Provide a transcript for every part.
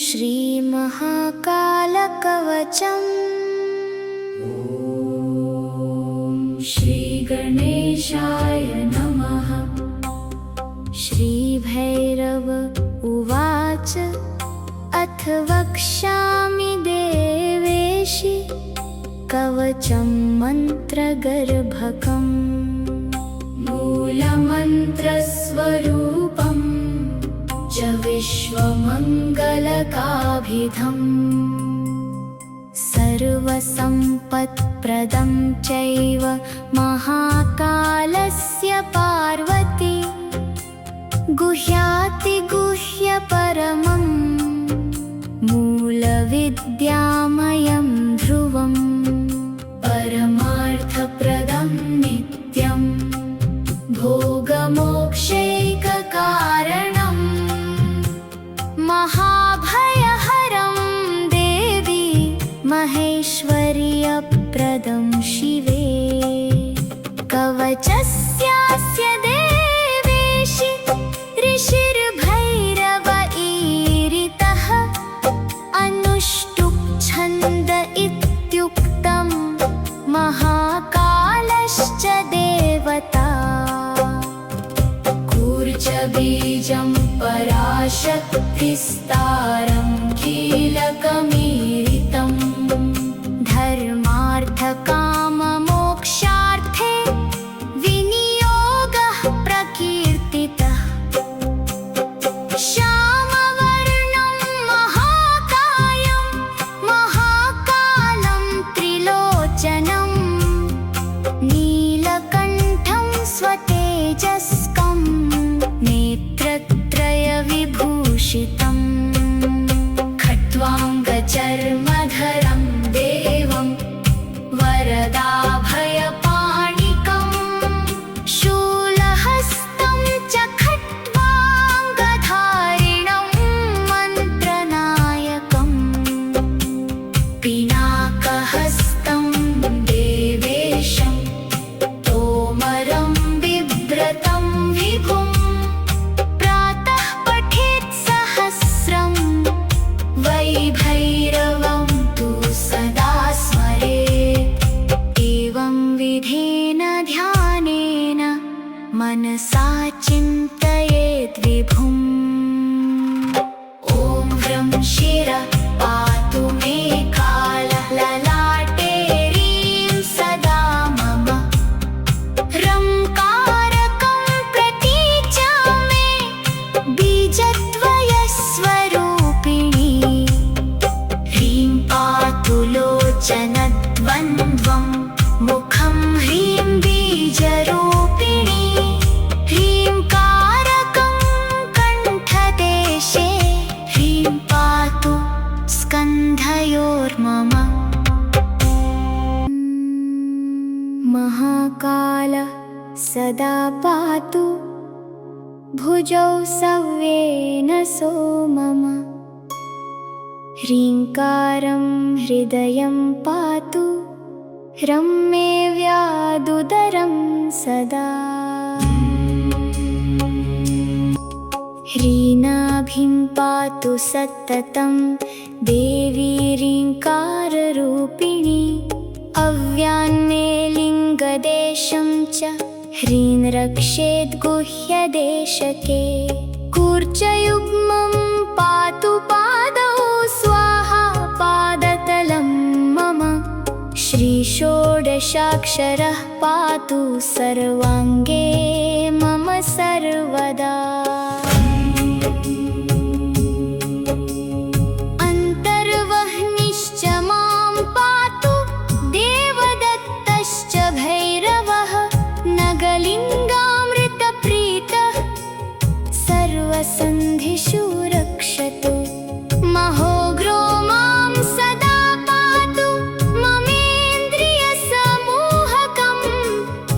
श्रीमहाकालकवचम्। ॐ श्रीगणेशाय नमः। श्रीभैरव उवाच अथ वक्ष्यामि देवेशि कवचं मन्त्रगर्भकम् मूलमन्त्रस्वरूपम् च विश्वमङ्गलकाभिधम् सर्वसम्पत्प्रदं चैव महाकालस्य पार्वती गुह्यातिगुह्यपरमं मूलविद्यामयं ध्रुवम् परमार्थप्रदं नित्यं भोगमोक्षैककारणं महाभयहरं देवी महेश्वर्यप्रदं शिवे कवचस्यास्य देवेशि ऋषिर्भैरव ईरितः अनुष्टुप् छन्द इत्युक्तं महाकालश्च देवता कूर्चबीजं पराशक्तिस्तारं कीलकमीरितं धर्मार्थकाममोक्षार्थे विनियोगः प्रकीर्तितः श्यामवर्णं महाकायं महाकालं त्रिलोचनं नीलकण्ठं स्वतेजस्कं नेत्रत्रयविभूषितं खट्वाङ्गचर्मधरं देवं वरदाभयपाणिकं शूलहस्तं च खट्वाङ्गधारिणं मन्त्रनायकम् पिनाकहस्तं देवेशं तोमरं बिभ्रतं विभुं प्रातः पठेत् सहस्रं वैभैरवं तु सदा स्मरेत् एवं विधेन ध्यानेन मनसा चिन्तयेत् विभुम् ॐ ह्रं शिरः पातु मे कालः ललाटे ह्रीं सदा मम ह्रंकारकं प्रतीचा मे बीजद्वयस्वरूपिणी ह्रीं पातु लोचनद्वन्द्वं मुखं ह्रीं बीजरूपिणी ह्रींकारकं कण्ठदेशे ह्रीं पातु स्कन्धयोर्मम महाकालः सदा पातु भुजौ सव्येन सो मम ह्रीङ्कारं हृदयं पातु ह्रं मे व्यादुदरं सदा ह्रीनाभिं पातु सततं देवी ह्रीङ्काररूपिणी अव्यान्ने लिङ्गदेशं च ह्रीं रक्षेद् गुह्यदेशके कूर्चयुग्मं पातु पादौ स्वाहा पादतलं मम श्रीषोडशाक्षरः पातु सर्वाङ्गे मम सर्वदा अन्तर्वह्निश्च मां पातु देवदत्तश्च भैरवः नगलिङ्गामृतप्रीतः सर्वसन्धिषु रक्षतु महोग्रो मां सदा पातु ममेन्द्रियसमूहकं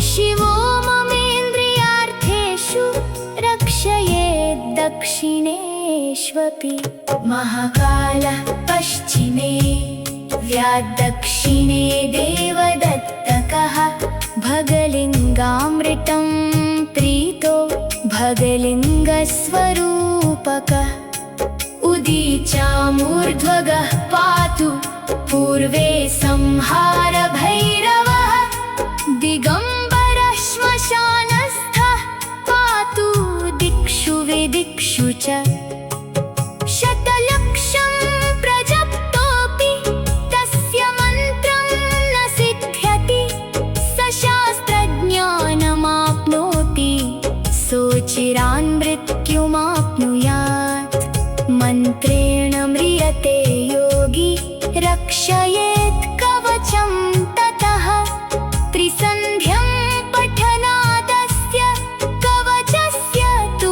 शिवो ममेन्द्रियार्थेषु रक्षयेत् दक्षिणेष्वपि महाकालः पश्चिमे व्याद्दक्षिणे देवदत्तकः भगलिङ्गामृतं प्रीतो भगलिङ्गस्वरूपकः उदीचामूर्ध्वगः पातु पूर्वे संहारभैरवः दिगम्बरः श्मशानस्थः पातु दिक्षु विदिक्षु च शतलक्षं प्रजप्तोऽपि तस्य मन्त्रं न सिद्ध्यति स शास्त्रज्ञानमाप्नोति सोचिरान् मृत्युमाप्नुयात् मन्त्रेण म्रियते योगी रक्षयेत् कवचं ततः त्रिसन्ध्यं पठनादस्य कवचस्य तु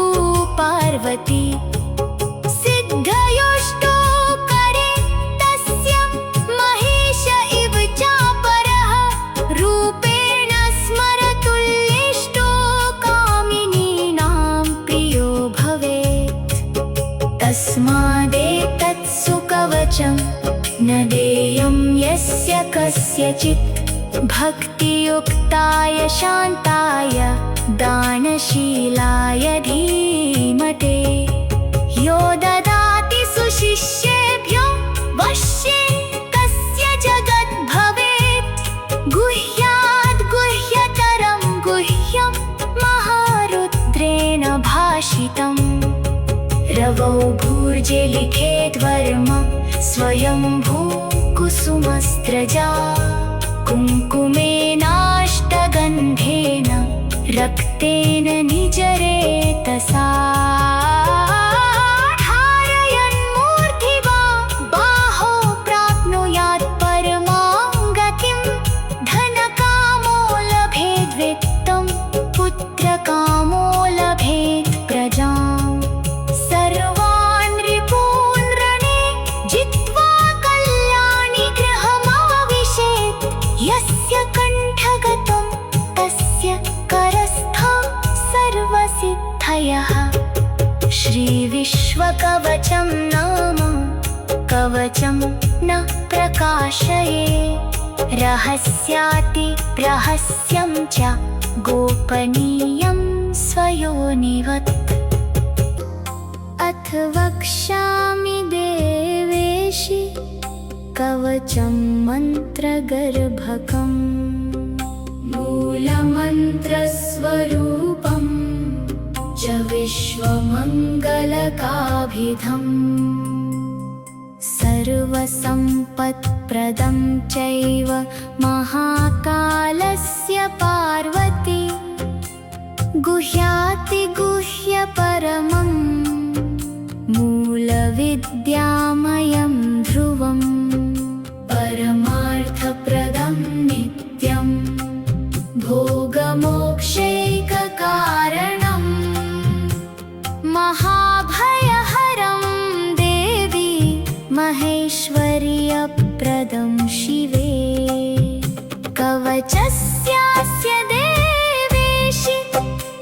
पार्वती सिद्धयोष्टौ करे तस्य महेश इव चापरः रूपेण स्मरतुल्येष्टो कामिनीनां प्रियो भवेत् तस्मादेतत्सु कवचं न देयं यस्य कस्यचित् भक्तियुक्ताय शान्ताय दानशीलाय धीमते यो ददाति सुशिष्येभ्यो वश्ये कस्य जगत् भवेत् गुह्याद् गुह्यतरं गुह्यं महारुद्रेण भाषितम् रवौ भूर्जे लिखेद्वर्म स्वयंभू कुसुमस्त्रजा कुङ्कुमेनाष्टगन्धेन रक्तेन निजरेतसा धारयन्मूर्ध्नि बाहो प्राप्नुयात् परमां गतिं धनकामो लभेद्वित्तं पुत्रकामो लभेत् प्रजाम् सर्वान् रिपून् रणे जित्वा कल्याणि गृहमाविशेत् यस्य कण्ठगतं तस्य करस्थं सर्वसिद्धयः श्रीविश्वकवचं नाम कवचं न प्रकाशये रहस्याति रहस्यं च गोपनीयं स्वयोनिवत् अथ वक्ष्यामि देवेशि कवचं मन्त्रगर्भकम् मूलमन्त्रस्वरूपं च विश्वमङ्गलकाभिधम् सर्वसम्पत्प्रदं चैव महाकालस्य पार्वती गुह्यातिगुह्यपरमम् मूलविद्यामयं ध्रुवं परमार्थप्रदं नित्यं भोगमोक्षैककारणं महाभयहरं देवी महेश्वर्यप्रदं शिवे कवचस्यास्य देवेशि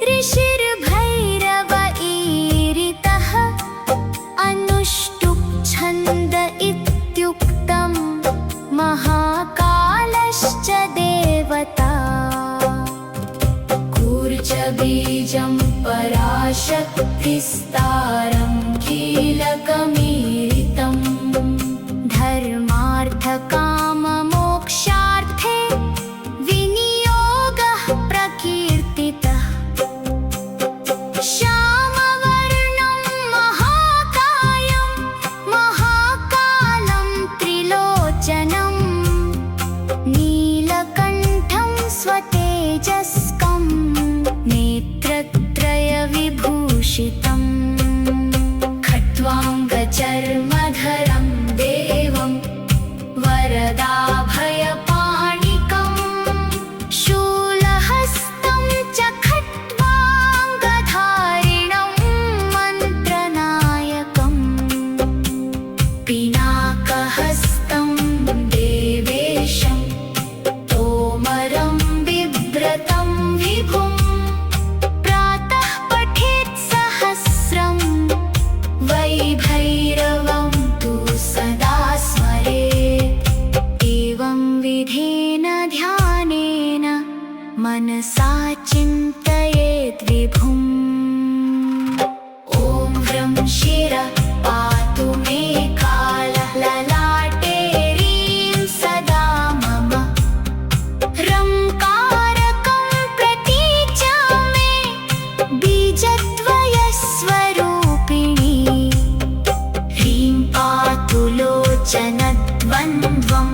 ऋषिर्भैरव ईरितः अनुष्टुप् छन्द इत्युक्तं महाकालश्च देवता कूर्जबीजं पराशक्तिस्तारं कीलकमीरितं धर्मार्थकाममोक्षार्थे विनियोगः प्रकीर्तितः श्यामवर्णं महाकायं महाकालं त्रिलोचनं नीलकण्ठं स्वतेजस्कं नेत्रत्रयविभूषितम् त्रिलोचनद्वन्द्वं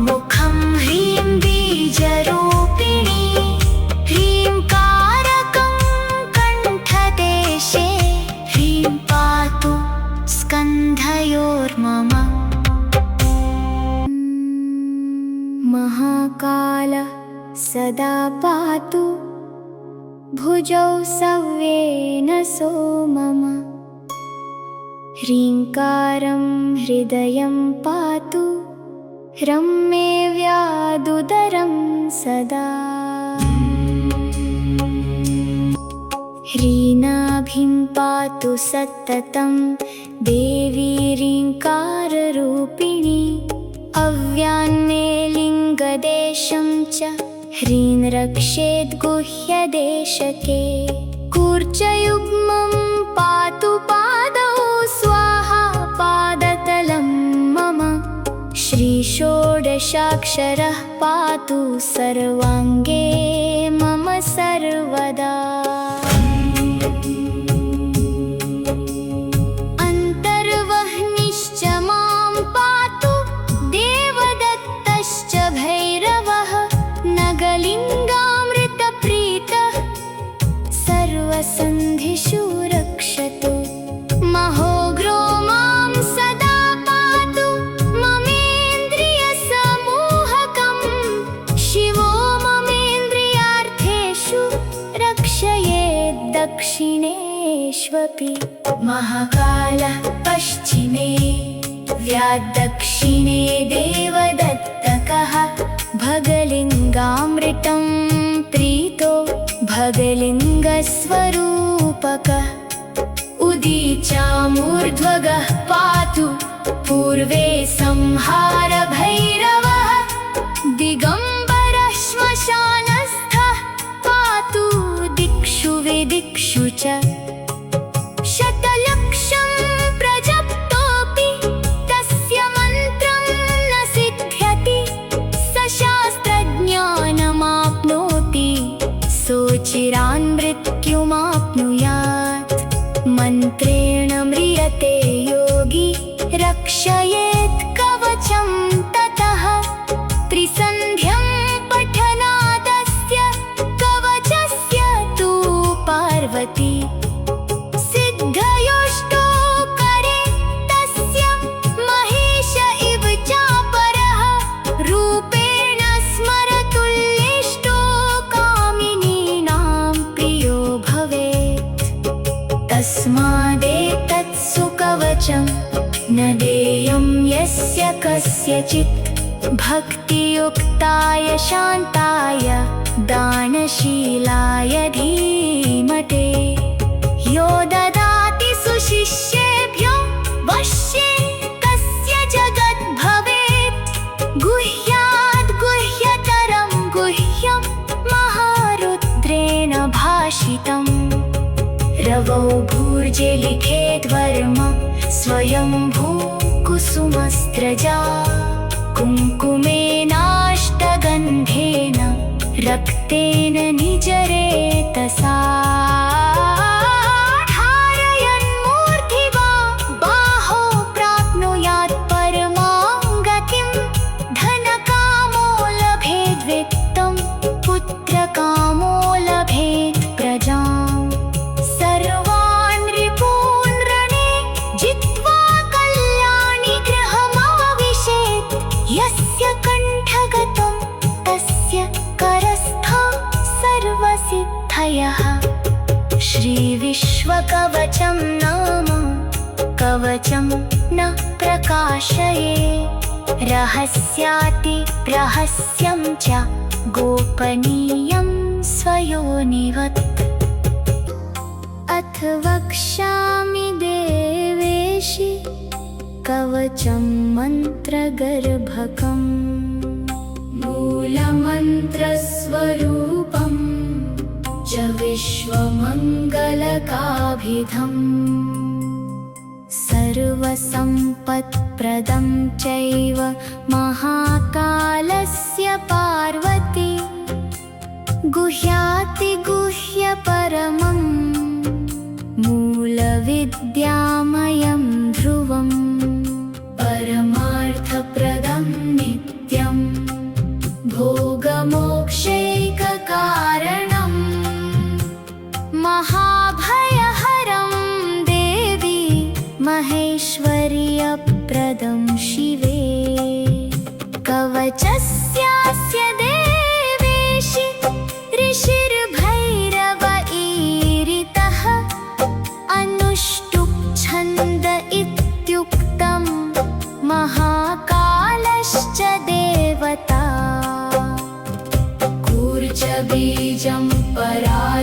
मुखं ह्रीं बीजरूपिणी ह्रीङ्कारकं कण्ठदेशे ह्रीं पातु स्कन्धयोर्मम महाकालः सदा पातु भुजौ सव्येन सो मम ह्रीङ्कारं हृदयं पातु रम्ये व्यादुदरं सदा ह्रीनाभिं पातु सततं देवी ह्रीङ्काररूपिणी अव्यान्ने लिङ्गदेशं च ह्रीं रक्षेद् गुह्यदेशके कूर्चयुग्मं पातु पादौ स्वाहा पादतलं मम श्रीषोडशाक्षरः पातु सर्वाङ्गे मम सर्वदा अन्तर्वह्निश्च मां पातु देवदत्तश्च भैरवः नगलिङ्गामृतप्रीतः सर्वसन्धिषु रक्षतु महोग्रो मां सदा पातु ममेन्द्रियसमूहकं शिवो ममेन्द्रियार्थेषु रक्षयेत् दक्षिणेष्वपि महाकालः पश्चिमे व्याद्दक्षिणे देवदत्तकः भगलिङ्गामृतं प्रीतो भगलिङ्गस्वरूपकः उदीचामूर्ध्वगः पातु पूर्वे संहारभैरवः दिगम्बरः श्मशानस्थः पातु दिक्षु विदिक्षु च शतलक्षं प्रजप्तोऽपि तस्य मन्त्रं न सिद्ध्यति स शास्त्रज्ञानमाप्नोति सोचिरान् मृत्युमाप्नुयात् मन्त्रेण म्रियते योगी रक्षयेत् कवचं ततः त्रिसन्ध्यं पठनादस्य कवचस्य तु पार्वती सिद्धयोष्टो करे तस्य महेश इव चापरः रूपेण स्मरतुल्येष्टो कामिनीनां प्रियो भवेत् तस्मादेतत्सु कवचं न देयं यस्य कस्यचित् भक्तियुक्ताय शान्ताय दानशीलाय धीमते यो ददाति सुशिष्येभ्यो वश्ये कस्य जगत् भवेत् गुह्याद् गुह्यतरं गुह्यं महारुद्रेण भाषितम् रवौ भूर्जे लिखेद्वर्म स्वयंभू कुसुमस्त्रजा कुङ्कुमेनाष्टगन्धेन रक्तेन निजरेतसा धारयन्मूर्ध्नि बाहो प्राप्नुयात् परमां गतिं धनकामो लभेद्वित्तं पुत्रकामो लभेत् प्रजाम् सर्वान् रिपून् रणे जित्वा कल्याणि गृहमाविशेत् यस्य कण्ठगतं तस्य करस्थं सर्वसिद्धयः श्रीविश्वकवचं नाम कवचं न प्रकाशये रहस्याति रहस्यं च गोपनीयं स्वयोनिवत् अथ वक्ष्यामि देवेशि कवचं मन्त्रगर्भकम् मूलमन्त्रस्वरूपं च विश्वमङ्गलकाभिधम् सर्वसम्पत्प्रदं चैव महाकालस्य पार्वती गुह्यातिगुह्यपरमं मूलविद्यामयं ध्रुवम् परमार्थ बीजं पराशक्तिस्तारं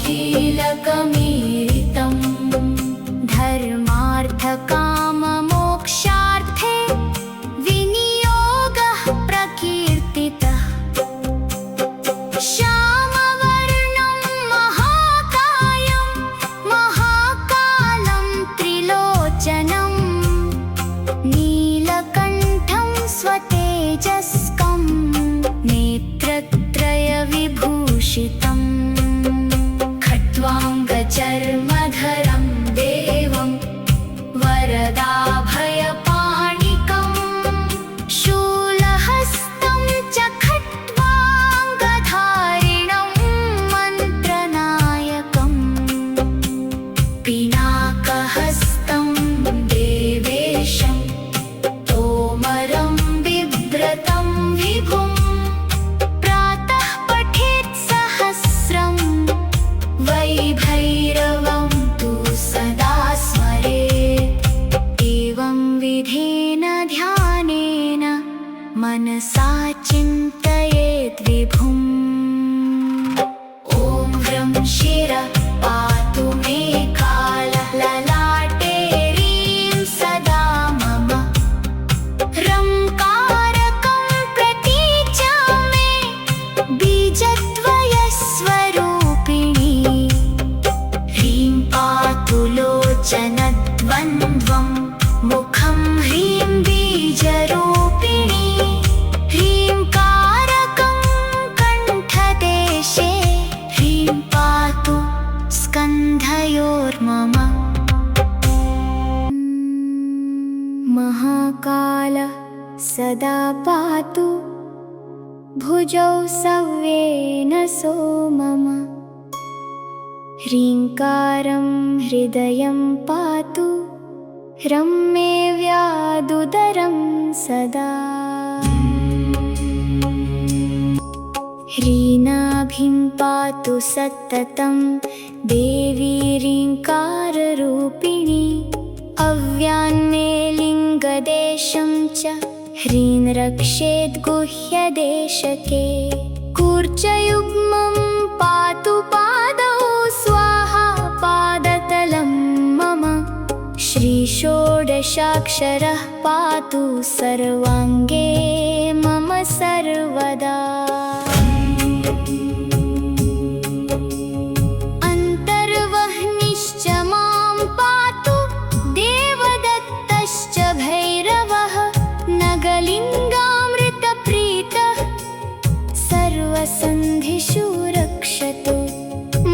कीलकमीरितं धर्मार्थकाममोक्षार्थे विनियोगः प्रकीर्तितः श्यामवर्णं महाकायं महाकालं त्रिलोचनं नीलकण्ठं स्वतेजस्कं नेत्रत्रयविभूषितं खट्वाङ्गचर्मधरं देवं वरदाभयपाणिकं शूलहस्तं च खट्वाङ्गधारिणं मन्त्रनायकं पिनाकहस्तं देवेशं तोमरं बिभ्रतं विभुं प्रातः पठेत् सहस्रं वैभैरवं तु सदा स्मरेत् एवं विधेन ध्यानेन मनसा चिन्तयेत् विभुम् ॐ ह्रं शिरः पातु मे कालः ललाटे ह्रीं सदा मम ह्रंकारकं प्रतीचा मे बीजद्वयस्वरूपिणी ह्रीं पातु लोचनद्वन्द्वं मुखं ह्रीं बीजरूपिणी ह्रींकारकं कण्ठदेशे ह्रीं पातु स्कन्धयोर्मम महाकाल सदा पातु भुजौ सव्येन सो मम ह्रीङ्कारं हृदयं पातु ह्रं मे व्यादुदरं सदा ह्रीनाभिं पातु सततं देवी ह्रीङ्काररूपिणी अव्यान्मे लिङ्गदेशं च ह्रीं रक्षेत् गुह्यदेशके कूर्चयुग्मं पातु पादौ स्वाहा पादतलं मम श्रीषोडशाक्षरः पातु सर्वाङ्गे मम सर्वदा अन्तर्वह्निश्च मां पातु देवदत्तश्च भैरवः नगलिङ्गामृतप्रीतः सर्वसन्धिषु रक्षतु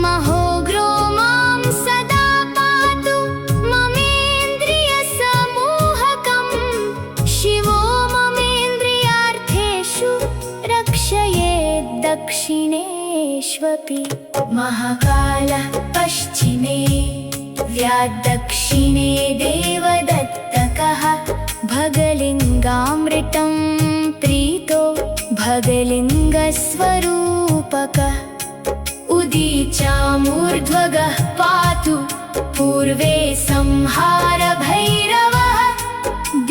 महोग्रो मां सदा पातु ममेन्द्रियसमूहकं शिवो ममेन्द्रियार्थेषु रक्षयेत् दक्षिणेष्वपि महाकालः पश्चिमे व्याद्दक्षिणे देवदत्तकः भगलिङ्गामृतं प्रीतो भगलिङ्गस्वरूपकः उदीचामूर्ध्वगः पातु पूर्वे संहारभैरवः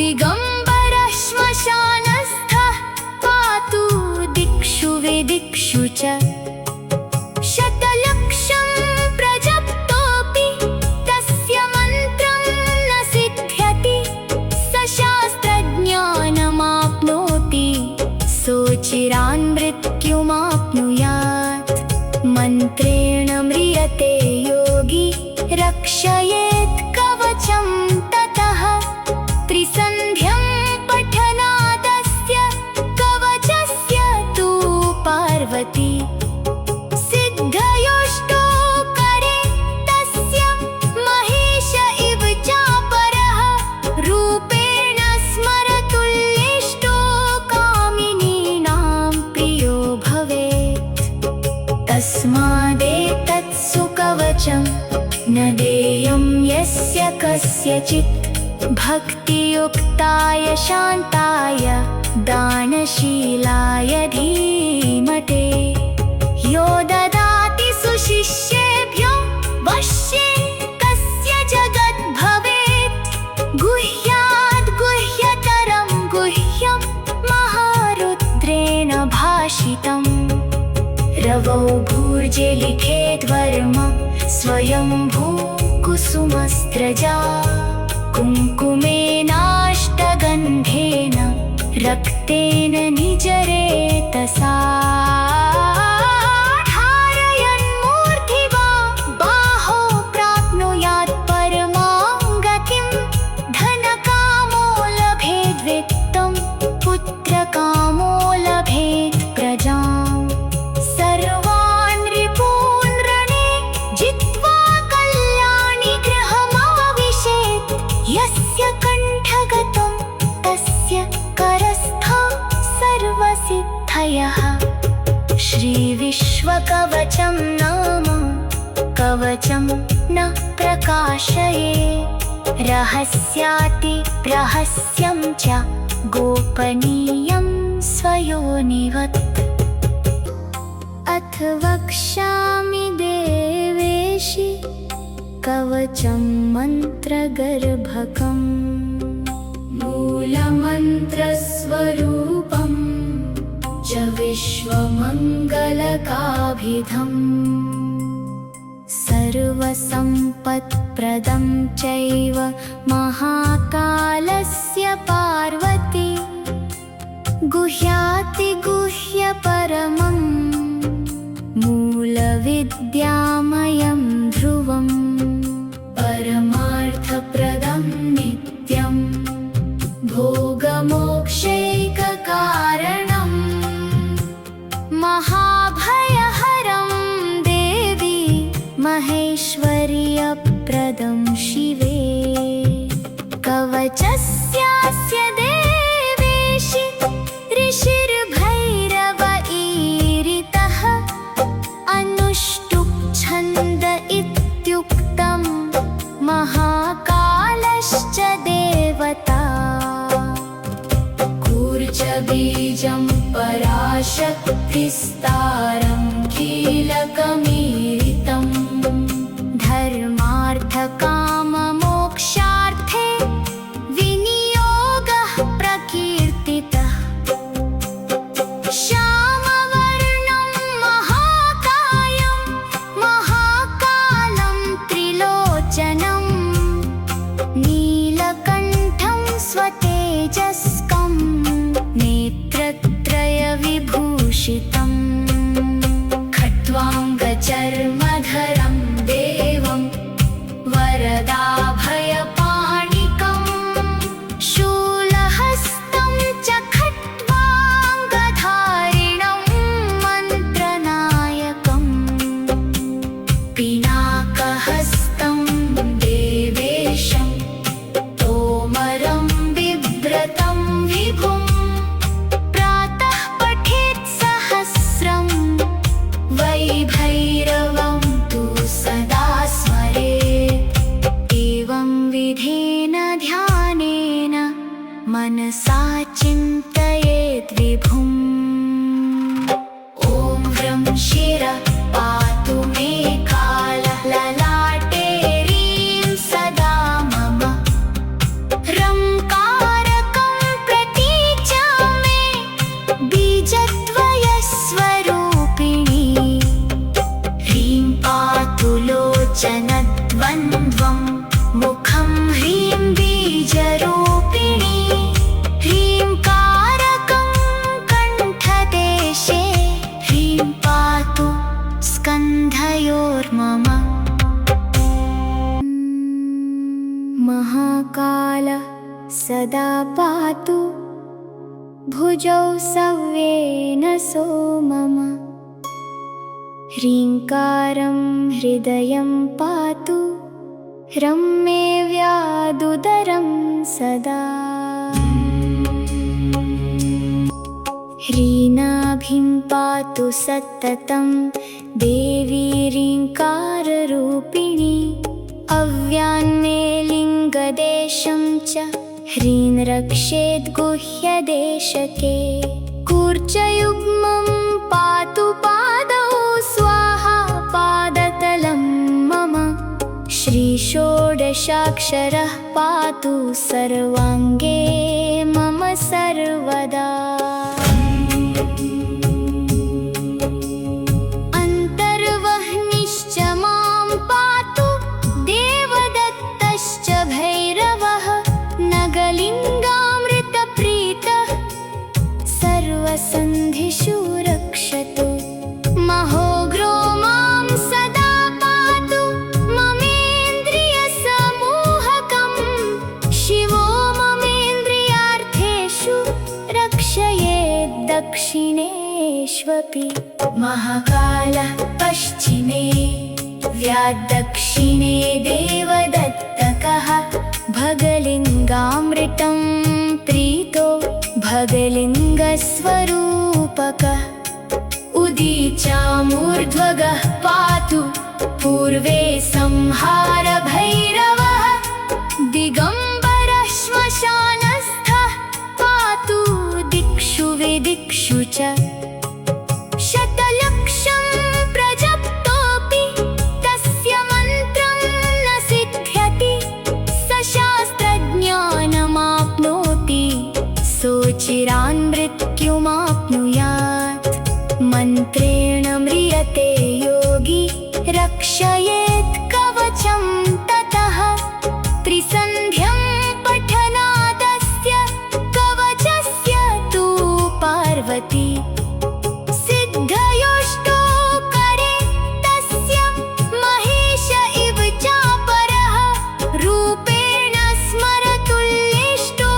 दिगम्बरः श्मशानस्थः पातु दिक्षु विदिक्षु च शतलक्षं प्रजप्तोऽपि तस्य मन्त्रं न सिद्ध्यति स शास्त्रज्ञानमाप्नोति सोचिरान् मृत्युमाप्नुयात् मन्त्रेण म्रियते योगी रक्षयेत् कवचं ततः त्रिसन्ध्यं पठनादस्य कवचस्य तु पार्वती सिद्धयोष्टो करे तस्य महेश इव चापरः रूपेण स्मरतुल्येष्टो कामिनीनां प्रियो भवेत् तस्मादेतत् सुकवचं न देयं यस्य कस्यचित् भक्तियुक्ताय शान्ताय दानशीलाय धीमते यो ददाति सुशिष्येभ्यो वश्ये कस्य जगद्भवेत् गुह्याद् गुह्यतरं गुह्यं महारुद्रेण भाषितम् पाठितम् रवौ भूर्जे लिखेद्वर्म स्वयंभू कुसुमस्त्रजा कुङ्कुमेनाष्टगन्धेन रक्तेन निजरेतसा धारयन्मूर्ध्वा बाहो प्राप्नुयात् परमां गतिं धनकामो लभेद्वित्तं पुत्रकामो लभेत् प्रजाम् सर्वान् रिपून् रणे जित्वा कल्याणि गृहमाविशेत् यस्य कण्ठगतं तस्य करस्थं सर्वसिद्धयः श्रीविश्वकवचं नाम कवचं न प्रकाशये रहस्याति रहस्यं च गोपनीयं स्वयोनिवत् अथ वक्ष्यामि देवेशि कवचं मन्त्रगर्भकम् मूलमन्त्रस्वरूपं च विश्वमङ्गलकाभिधम् सर्वसम्पत्प्रदं चैव महाकालस्य पार्वती गुह्यातिगुह्यपरमं मूलविद्यामयं ध्रुवम् परमार्थप्रदं नित्यं भोगमोक्षैककारणं महाभयहरं देवी महेश्वर्यप्रदं शिवे कवचस्यास्य देवेशि ऋषिर्भैरव ईरितः अनुष्टुप् छन्द इत्युक्तं महाकालश्च देवता कूर्जबीजं पराशक्तिस्तारं कीलकमीरितं धर्मार्थकाममोक्षार्थे विनियोगः प्रकीर्तितः श्यामवर्णं महाकायं महाकालं त्रिलोचनं नीलकण्ठं स्वतेजस्कं नेत्रत्रयविभूषितम् खट्वाङ्गचर्मधरं देवं वरदाभयपाणिकं शूलहस्तं च खट्वाङ्गधारिणं मन्त्रनायकम् पिनाकहस्तं देवेशं तोमरं बिभ्रतं विभुं प्रातः पठेत् सहस्रं वैभैरवं तु सदा स्मरेत् एवं विधेन ध्यानेन मनसा चिन्तयेत् विभुम् ॐ ह्रं शिरः पातु मे कालः ललाटे ह्रीं सदा मम ह्रंकारकं प्रतीचा मे बीजद्वयस्वरूपिणी ह्रीं पातु लोचनद्वन्द्वं मुखं ह्रीं बीजरूपिणी ह्रींकारकं कण्ठदेशे ह्रीं पातु स्कन्धयोर्मम महाकालः सदा पातु भुजौ सव्येन सो मम ह्रीङ्कारं हृदयं पातु ह्रं मे व्यादुदरं सदा ह्रीनाभिं पातु सततं देवी ह्रीङ्काररूपिणी अव्यान्मे लिङ्गदेशं च ह्रीं रक्षेद् गुह्यदेशके कूर्चयुग्मं पातु पादौ स्वाहा पादतलं मम श्रीषोडशाक्षरः पातु सर्वाङ्गे मम सर्वदा विश्वपि महाकालः पश्चिमे व्याद्दक्षिणे देवदत्तकः भगलिङ्गामृतं प्रीतो भगलिङ्गस्वरूपकः उदीचामूर्ध्वगः पातु पूर्वे संहारभैरवः दिगम्बरः श्मशानस्थः पातु दिक्षु विदिक्षु च शतलक्षं प्रजप्तोऽपि तस्य मन्त्रं न सिद्ध्यति स शास्त्रज्ञानमाप्नोति सोचिरान् मृत्युमाप्नुयात् मन्त्रेण म्रियते योगी रक्षयेत् कवचं ततः त्रिसन्ध्यं पठनादस्य कवचस्य तु पार्वती सिद्धयोष्टौ करे तस्य महेश इव चापरः रूपेण स्मरतुल्येष्टो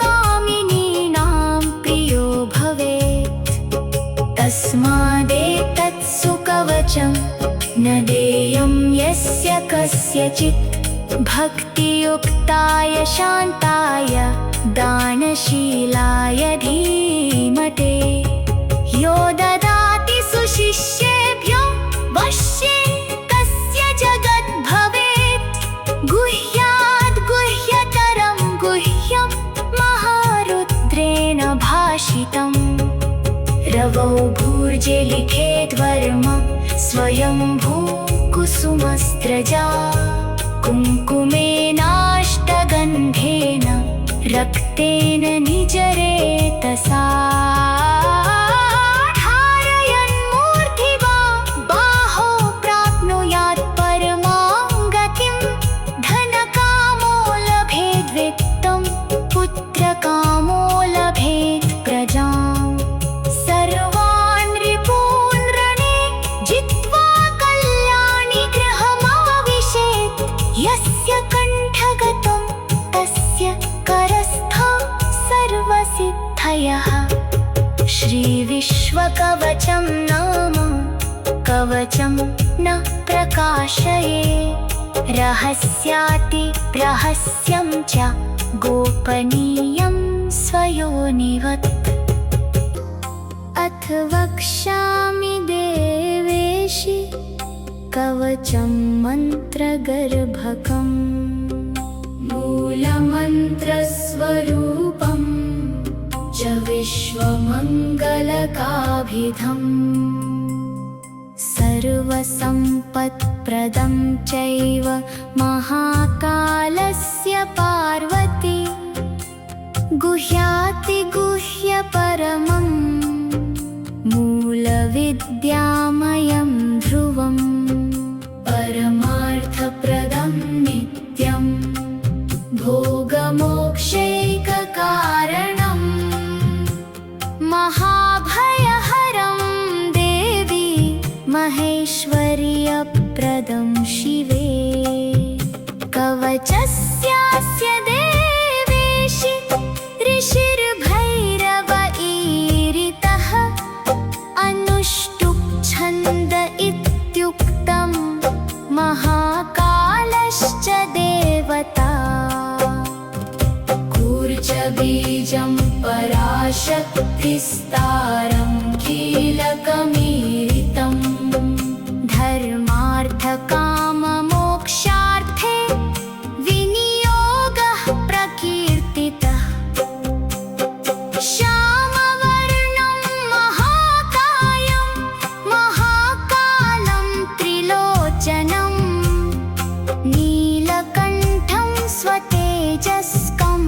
कामिनीनां प्रियो भवेत् तस्मादेतत्सु कवचं न देयं यस्य कस्यचित् भक्तियुक्ताय शान्ताय दानशीलाय धीमते यो ददाति सुशिष्येभ्यो वश्ये तस्य जगत् भवेत् गुह्याद् गुह्यतरं गुह्यं महारुद्रेण भाषितम् रवौ भूर्जे लिखेद्वर्म स्वयंभू कुसुमस्त्रजा कुङ्कुमेनाष्टगन्धेन रक्तेन निजरेतसा धारयन्मूर्ध्नि बाहो प्राप्नुयात् परमां गतिं धनकामो लभेद्वित्तं पुत्रकामो लभेत् प्रजाम् सर्वान् रिपून् रणे जित्वा कल्याणि गृहमाविशेत् यस्य कण्ठगतं तस्य करस्थो सर्वसिद्धयः श्रीविश्वकवचं नाम कवचं न प्रकाशये रहस्याति रहस्यं च गोपनीयं स्वयोनिवत् अथ वक्ष्यामि देवेशि कवचं मन्त्रगर्भकम् मूलमन्त्रस्वरूपं च विश्वमङ्गलकाभिधम् सर्वसम्पत्प्रदं चैव महाकालस्य पार्वती गुह्यातिगुह्यपरमम् मूलविद्यामयं ध्रुवम् परमार्थप्रदं नित्यं भोगमोक्षैककारणम् महाभयहरं देवी महेश्वर्यप्रदं शिवे कवचस्यास्य देवेशि ऋषिर्भैरव ईरितः अनुष्टुप् छन्द इत्युक्तं महाकालश्च देवता कूर्जबीजं पराशक्तिस्तारं कीलकमीरितं धर्मार्थकाममोक्षार्थे विनियोगः प्रकीर्तितः श्यामवर्णं महाकायं महाकालं त्रिलोचनं नीलकण्ठं स्वतेजस्कं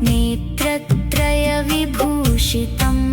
नेत्रत्रयविभूषितम्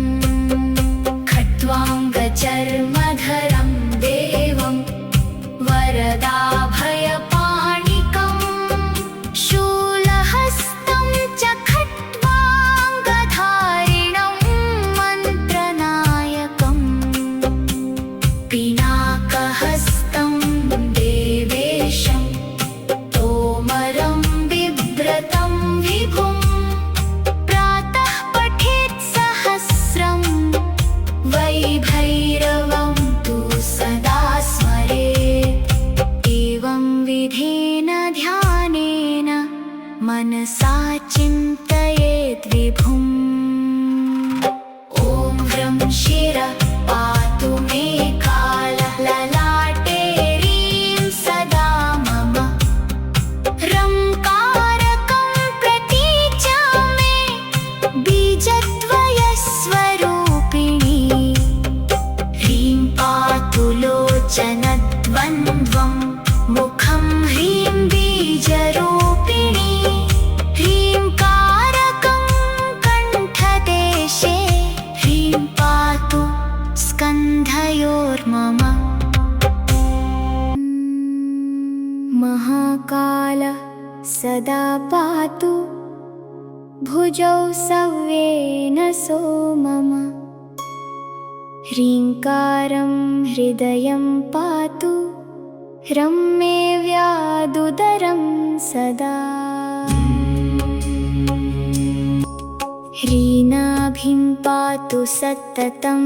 सा चिन्तयेत् विभुम्। ॐ ह्रं शिरः पातु मे कालः ललाटे ह्रीं सदा मम। ह्रंकारकं प्रतीच्या मे बीजद्वयस्वरूपिणी। ह्रीं पातु लोचनद्वन्द्वं मुखं ह्रीं बीजरूपिणी। ह्रींकारकं कण्ठदेशे ह्रीं पातु स्कन्धयोर्मम। महाकालः सदा पातु भुजौ सव्येन सो मम। ह्रीङ्कारं हृदयं पातु ह्रं मे व्यादुदरं सदा। ह्रीनाभिं पातु सततं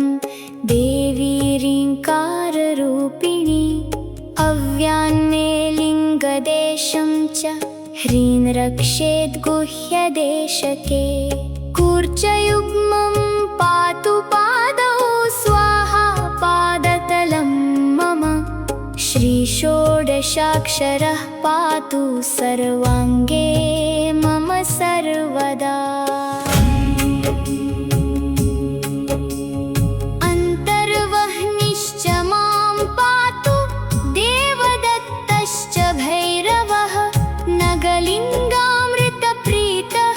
देवी ह्रीङ्काररूपिणी। अव्यान्मे लिङ्गदेशं च ह्रीं रक्षेद् गुह्यदेशके। कूर्चयुग्मं पातु पादौ स्वाहा पादतलं मम। श्रीषोडशाक्षरः पातु सर्वाङ्गे मम सर्वदा। अन्तर्वह्निश्च मां पातु देवदत्तश्च भैरवः। नगलिङ्गामृतप्रीतः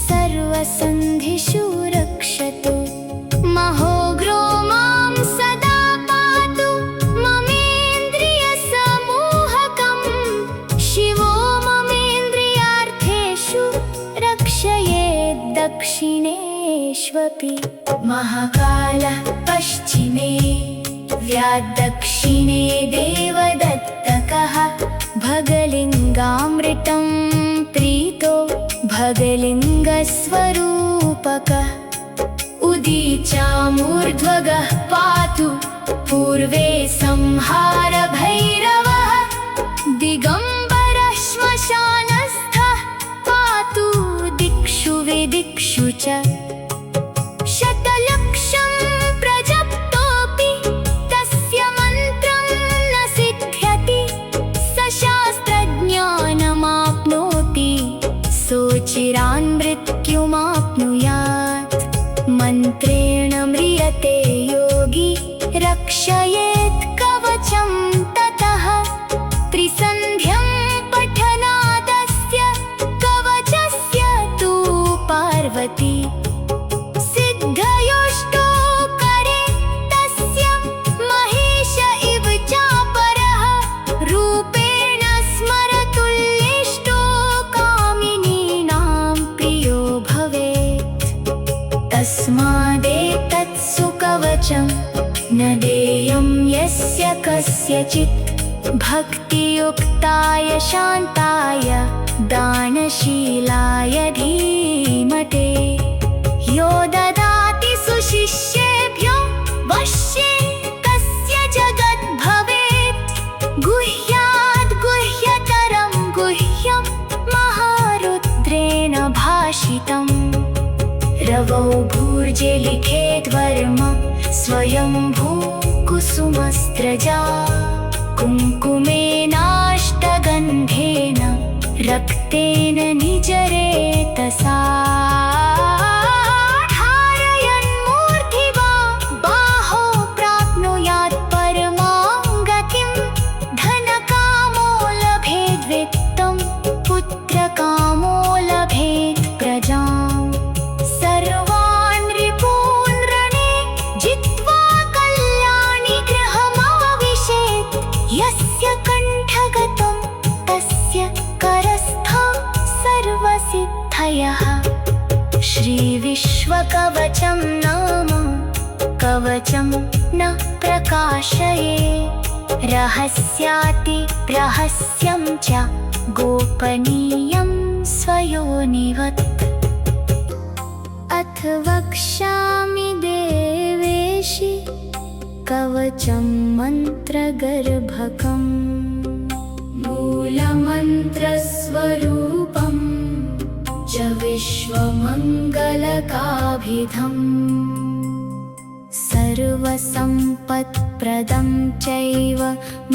सर्वसन्धिषु रक्षतु। महोग्रो मां सदा पातु ममेन्द्रियसमूहकम्। शिवो ममेन्द्रियार्थेषु रक्षयेत् दक्षिणेष्वपि। महाकालः पश्चिमे व्याद्दक्षिणे देवदत्तकः। भगलिङ्गामृतं प्रीतो भगलिङ्गस्वरूपकः। उदीचामूर्ध्वगः पातु पूर्वे संहारभैरवः। दिगम्बरः श्मशानस्थः पातु दिक्षु विदिक्षु च। शतलक्षं प्रजप्तोऽपि तस्य मन्त्रं न सिद्ध्यति। स शास्त्रज्ञानमाप्नोति सोचिरान् मृत्युमाप्नुयात्। मन्त्रेण म्रियते योगी रक्षयेत् कवचं ततः। त्रिसन्ध्यं पठनादस्य कवचस्य तु पार्वती। सिद्धयोष्टौ करे तस्य महेश इव चापरः। रूपेण स्मरतुल्येष्टो कामिनीनां प्रियो भवेत्। तस्मादेतत्सु कवचं न देयं यस्य कस्यचित्। भक्तियुक्ताय शान्ताय दानशीलाय धीमते। यो ददाति सुशिष्येभ्यो वश्ये कस्य जगद्भवेत्। गुह्याद् गुह्यतरं गुह्यं महारुद्रेण भाषितम्। रवौ भूर्जे लिखेद् वर्म स्वयंभू कुसुमस्त्रजा। कुङ्कुमेनाष्टगन्धेन रक्तेन निजरेतसा। धारयन्मूर्ध्नि बाहो प्राप्नुयात् परमां गतिम्। धनकामो लभेद् वित्तं पुत्रकामो लभेत् प्रजाम्। सर्वान् रिपून् रणे जित्वा कल्याणि गृहमाविशेत्। यस्य कण्ठगतं तस्य करस्थं सर्वसिद्धयः। श्रीविश्वकवचं नाम कवचं न प्रकाशये। रहस्याति रहस्यं च गोपनीयं स्वयोनिवत्। अथ वक्ष्यामि देवेशि कवचं मन्त्रगर्भकम्। मूलमन्त्रस्वरूपम् विश्वमङ्गलकाभिधम् सर्वसम्पत्प्रदं चैव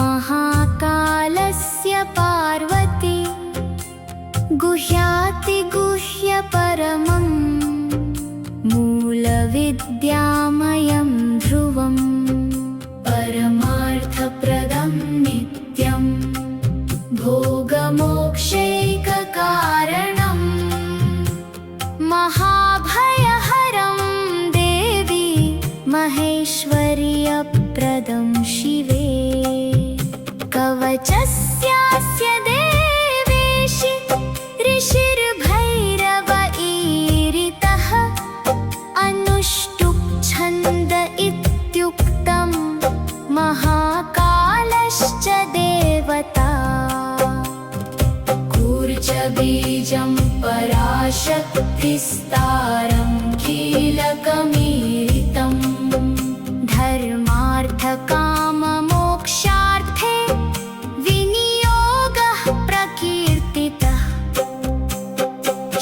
महाकालस्य पार्वती गुह्यातिगुह्यपरमं मूलविद्यामयं ध्रुवम् परमार्थप्रदं नित्यं भोगमोक्षैककारणं महाभयहरं देवी महेश्वर्यप्रदं शिवे कवचस्यास्य देवेशि ऋषिर्भैरव ईरितः अनुष्टुप् छन्द इत्युक्तं महाकालश्च देवता कूर्जबीजं पराशक्तिस्तारं कीलकमीरितं धर्मार्थकाममोक्षार्थे विनियोगः प्रकीर्तितः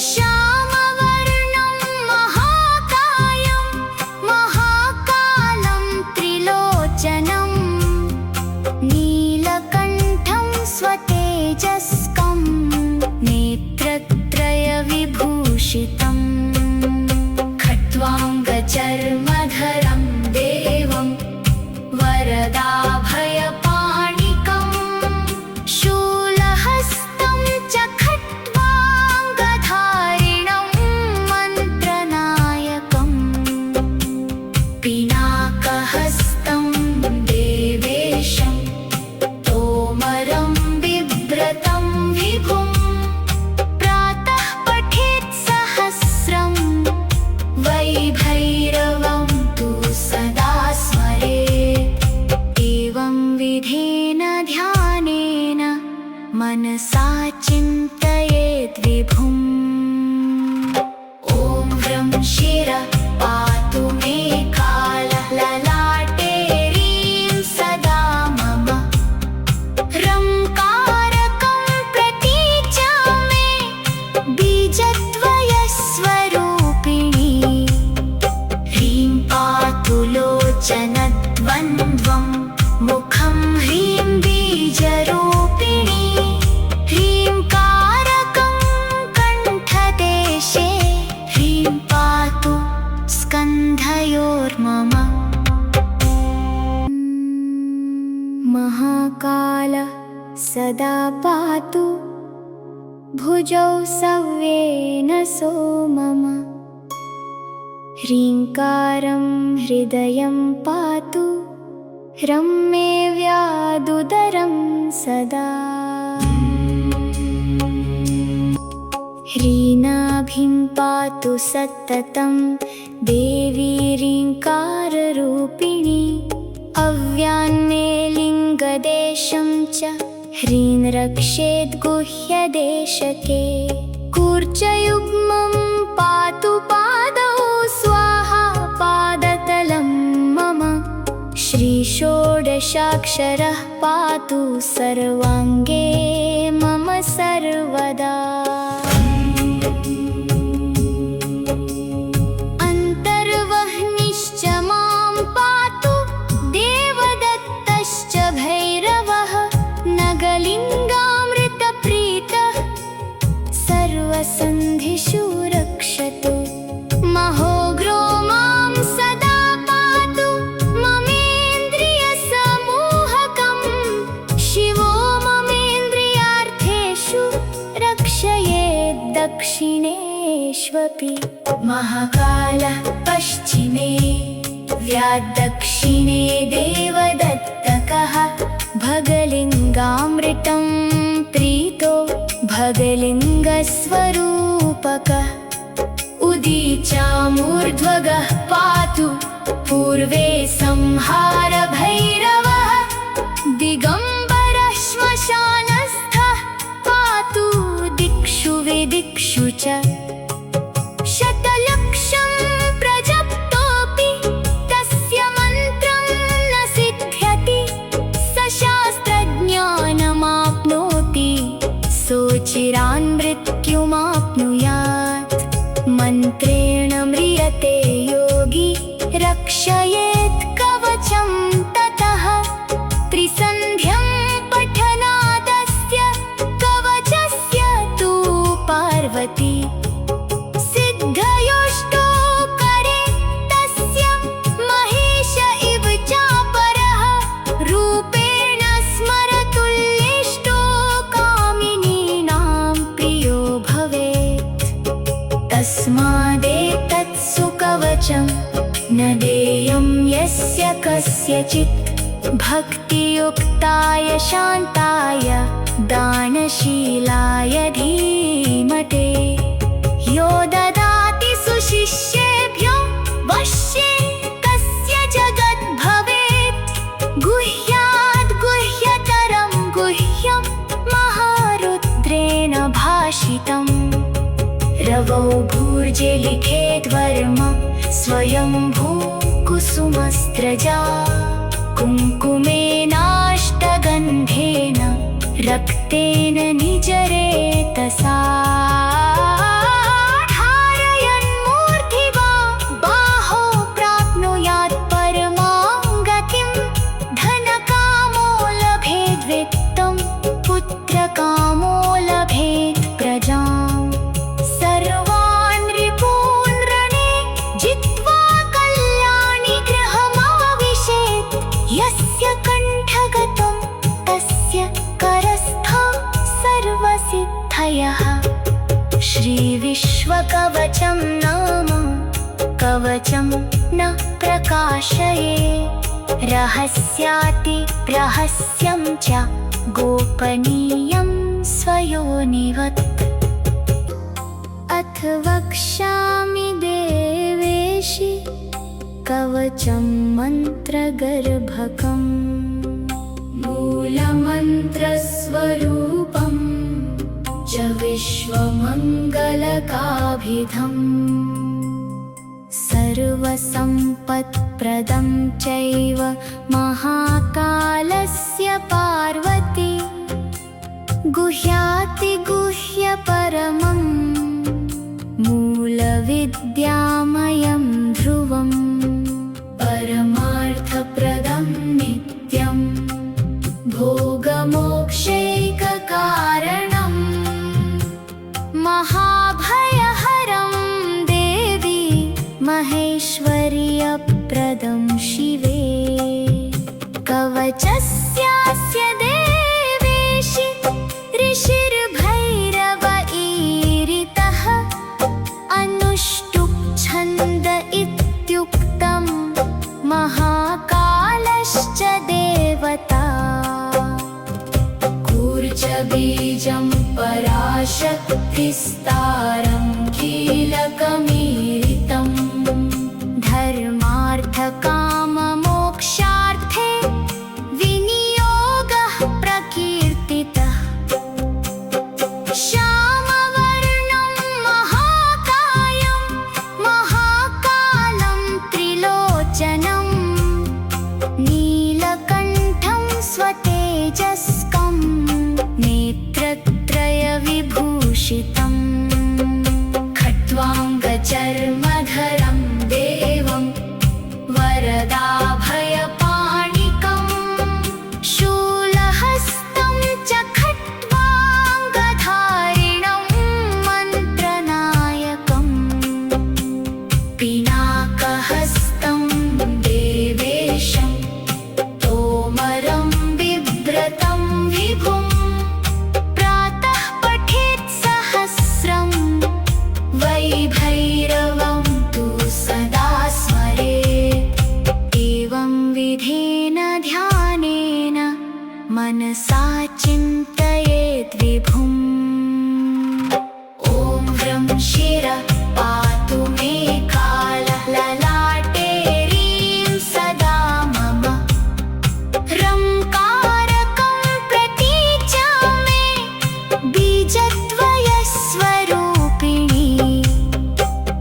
श्यामवर्णं महाकायं महाकालं त्रिलोचनं नीलकण्ठं स्वतेजस्कं नेत्रत्रयविभूषितं खट्वाङ्गचर्मधरं देवं वरदाभयपाणिकं शूलहस्तं च खट्वाङ्गधारिणं मन्त्रनायकम् पिनाकहस्तं देवेशं तोमरं बिभ्रतं विभुं प्रातः पठेत् सहस्रं वैभैरवं तु सदा स्मरेत् एवं विधेन ध्यानेन मनसा चिन्तयेत् विभुम् ॐ ह्रं शिरः पातु मे कालः ललाटे ह्रीं सदा मम ह्रंकारकं प्रतीचा मे बीजद्वयस्वरूपिणी ह्रीं पातु लोचनद्वन्द्वं मुखं ह्रीं बीजरूपिणी ह्रींकारकं कण्ठदेशे ह्रीं पातु स्कन्धयोर्मम महाकालः सदा पातु भुजौ सव्येन सो मम ह्रीङ्कारं हृदयं पातु ह्रं मे व्यादुदरं सदा ह्रीनाभिं पातु सततं देवी ह्रीङ्काररूपिणी अव्यान्मे लिङ्गदेशं च ह्रीं रक्षेद् गुह्यदेशके कूर्चयुग्मं पातु पादौ स्वाहा पादतलं मम श्रीषोडशाक्षरः पातु सर्वाङ्गे मम सर्वदा अन्तर्वह्निश्च मां पातु देवदत्तश्च भैरवः नगलिङ्गामृतप्रीतः सर्वसन्धिषु रक्षतु महोग्रो मां सदा पातु ममेन्द्रियसमूहकं शिवो ममेन्द्रियार्थेषु रक्षयेत् दक्षिणेष्वपि महाकालः पश्चिमे व्याद्दक्षिणे देवदत्तकः भगलिङ्गामृतं प्रीतो भगलिङ्गस्वरूपकः उदीचामूर्ध्वगः पातु पूर्वे संहारभैरवः दिगम्बरः श्मशानस्थः पातु दिक्षु विदिक्षु च शतलक्षं प्रजप्तोऽपि तस्य मन्त्रं न सिद्ध्यति स शास्त्रज्ञानमाप्नोति सोचिरान् मृत्युमाप्नुयात् तस्मादेतत्सु कवचं न देयं यस्य कस्यचित् भक्तियुक्ताय शान्ताय दानशीलाय धीमते यो ददाति सुशिष्येभ्यो वश्ये कस्य जगद्भवेत् गुह्याद् गुह्यतरं गुह्यं महारुद्रेण भाषितम् रवौ भूर्जे लिखेद्वर्म स्वयंभू कुसुमस्त्रजा कुङ्कुमेनाष्टगन्धेन रक्तेन निजरेतसा धारयन्मूर्ध्नि बाहो प्राप्नुयात् परमां गतिं धनकामो लभेद्वित्तं पुत्रकामो लभेत् प्रजाम् सर्वान् रिपून् रणे जित्वा कल्याणि गृहमाविशेत् यस्य कण्ठगतं तस्य करस्थं सर्वसिद्धयः श्रीविश्वकवचं नाम कवचं न प्रकाशये रहस्याति रहस्यं च गोपनीयं स्वयोनिवत् अथ वक्ष्यामि देवेशि कवचं मन्त्रगर्भकम् मूलमन्त्रस्वरूपं च विश्वमङ्गलकाभिधम् सर्वसम्पत्प्रदं चैव महाकालस्य पार्वती गुह्यातिगुह्यपरमम् मूलविद्यामयं ध्रुवम् परमार्थप्रदं नित्यं भोगमोक्षैककारणं महाभयहरं देवी महेश्वर्यप्रदं शिवे कवचस्यास्य देवेशि ऋषिर्भैरव ईरितः अनुष्टुप् छन्द इत्युक्तं महाकालश्च देवता कूर्चबीजं पराशक्तिस्तारं कीलकमीरितं धर्मार्थकाममोक्षार्थे विनियोगः प्रकीर्तितः श्यामवर्णं महाकायं महाकालं त्रिलोचनं नीलकण्ठं स्वतेजस्कं नेत्रत्रयविभूषितम् खट्वाङ्गचर्मधरं देवं वरदाभयपाणिकं शूलहस्तं च खट्वाङ्गधारिणं मन्त्रनायकम् पिनाकहस्तं देवेशं तोमरं बिभ्रतं विभुं प्रातः पठेत् सहस्रं वैभैरवं तु सदा स्मरेत् एवं विधेन ध्यानेन मनसा चिन्तयेत् विभुम् ॐ व्रं शिरः पातु मे कालः ललाटे ह्रीं सदा मम ह्रंकारकं प्रतीच्या मे बीजद्वयस्वरूपिणी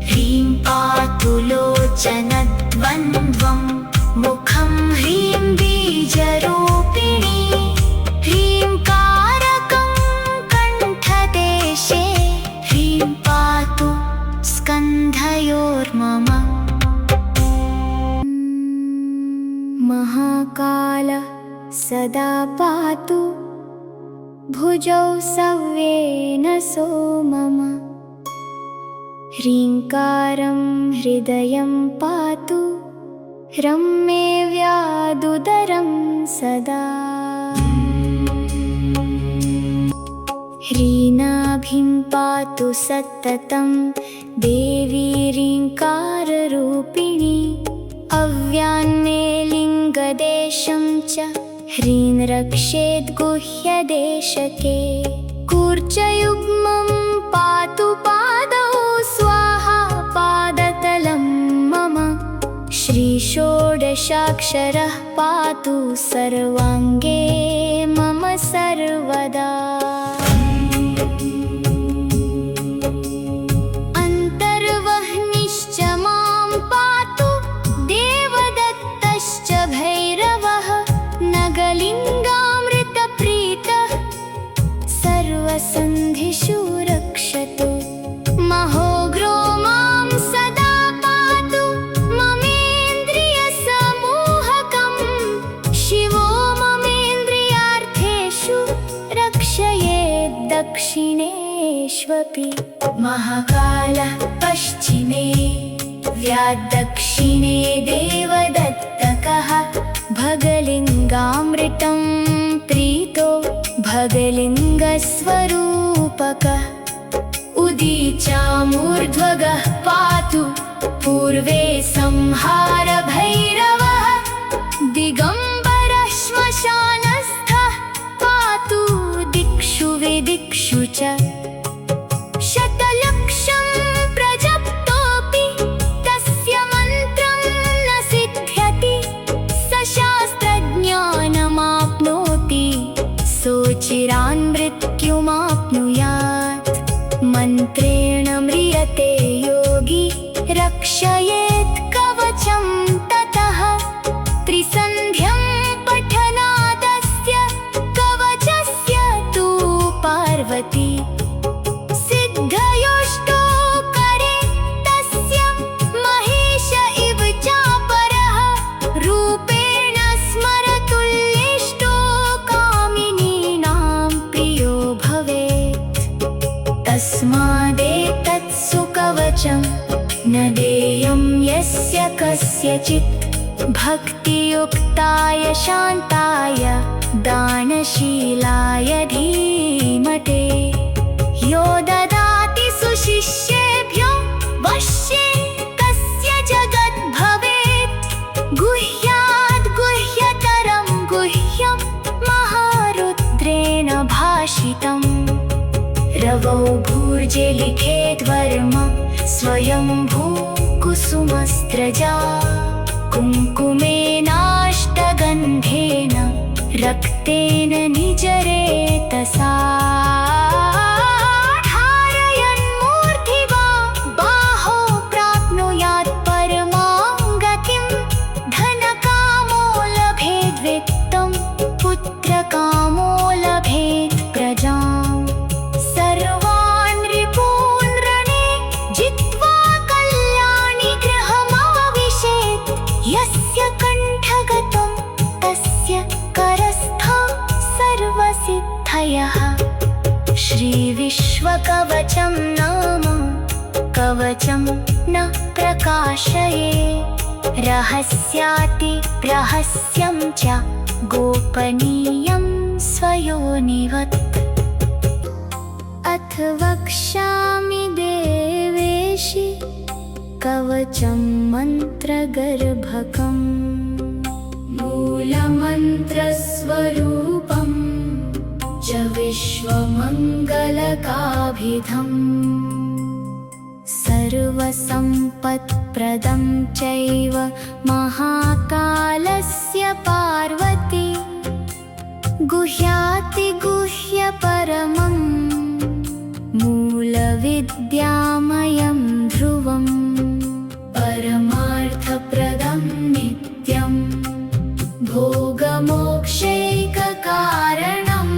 ह्रीं पातु लोचनद्वन्द्वं मुखं ह्रीं बीजरूपिणी ह्रींकारकं कण्ठदेशे ह्रीं पातु स्कन्धयोर्मम महाकालः सदा पातु भुजौ सव्येन सो मम ह्रीङ्कारं हृदयं पातु ह्रं मे व्यादुदरं सदा ह्रीनाभिं पातु सततं देवी ह्रीङ्काररूपिणी अव्यान्मे लिङ्गदेशं च ह्रीं रक्षेद् गुह्यदेशके कूर्चयुग्मं पातु पादौ स्वाहा पादतलं मम श्रीषोडशाक्षरः पातु सर्वाङ्गे मम सर्वदा अन्तर्वह्निश्च मां पातु देवदत्तश्च भैरवः नगलिङ्गामृतप्रीतः सर्वसन्धिषु रक्षतु महोग्रो मां सदा पातु ममेन्द्रियसमूहकं शिवो ममेन्द्रियार्थेषु रक्षयेत् दक्षिणेष्वपि महाकालः पश्चिमे व्याद्दक्षिणे देवदत्तकः भगलिङ्गामृतं प्रीतो भगलिङ्गस्वरूपकः उदीचामूर्ध्वगः पातु पूर्वे संहारभैरवः दिगम्बरः श्मशानस्थः पातु दिक्षु विदिक्षु च शतलक्षं प्रजप्तोऽपि तस्य मन्त्रं न सिद्ध्यति स शास्त्रज्ञानमाप्नोति सोचिरान् मृत्युमाप्नुयात् मन्त्रेण म्रियते योगी रक्षयेत् कवचं ततः त्रिसन्ध्यं पठनादस्य कवचस्य तु पार्वती सिद्धयोष्टौ करे तस्य महेश इव चापरः रूपेण स्मरतुल्येष्टो कामिनीनां प्रियो भवेत् तस्मादेतत्सु कवचं न देयं यस्य कस्यचित् भक्तियुक्ताय शान्ताय दानशीलाय धीमते यो ददाति सुशिष्येभ्यो वश्ये कस्य जगत् भवेत् गुह्याद् गुह्यतरं गुह्यं महारुद्रेण भाषितम् रवौ भूर्जे लिखेद्वर्म स्वयंभू कुसुमस्त्रजा कुङ्कुमेनाष्टगन्धेन रक्तेन निजरेतसा धारयन्मूर्ध्नि बाहो प्राप्नुयात् परमां गतिं धनकामो लभेद्वित्तं पुत्रकामो लभेत् प्रजाम् सर्वान् रिपून् रणे जित्वा कल्याणि गृहमाविशेत् यस्य कण्ठगतं तस्य करस्थो सर्वसिद्धयः श्रीविश्वकवचं नाम कवचं न प्रकाशये रहस्याति रहस्यं च गोपनीयं स्वयोनिवत् अथ वक्ष्यामि देवेशि कवचं मन्त्रगर्भकम् मूलमन्त्रस्वरूपं च विश्वमङ्गलकाभिधम् सर्वसम्पत्प्रदं चैव महाकालस्य पार्वती गुह्यातिगुह्यपरमम् मूलविद्यामयं ध्रुवम् परमार्थप्रदं नित्यं भोगमोक्षैककारणम्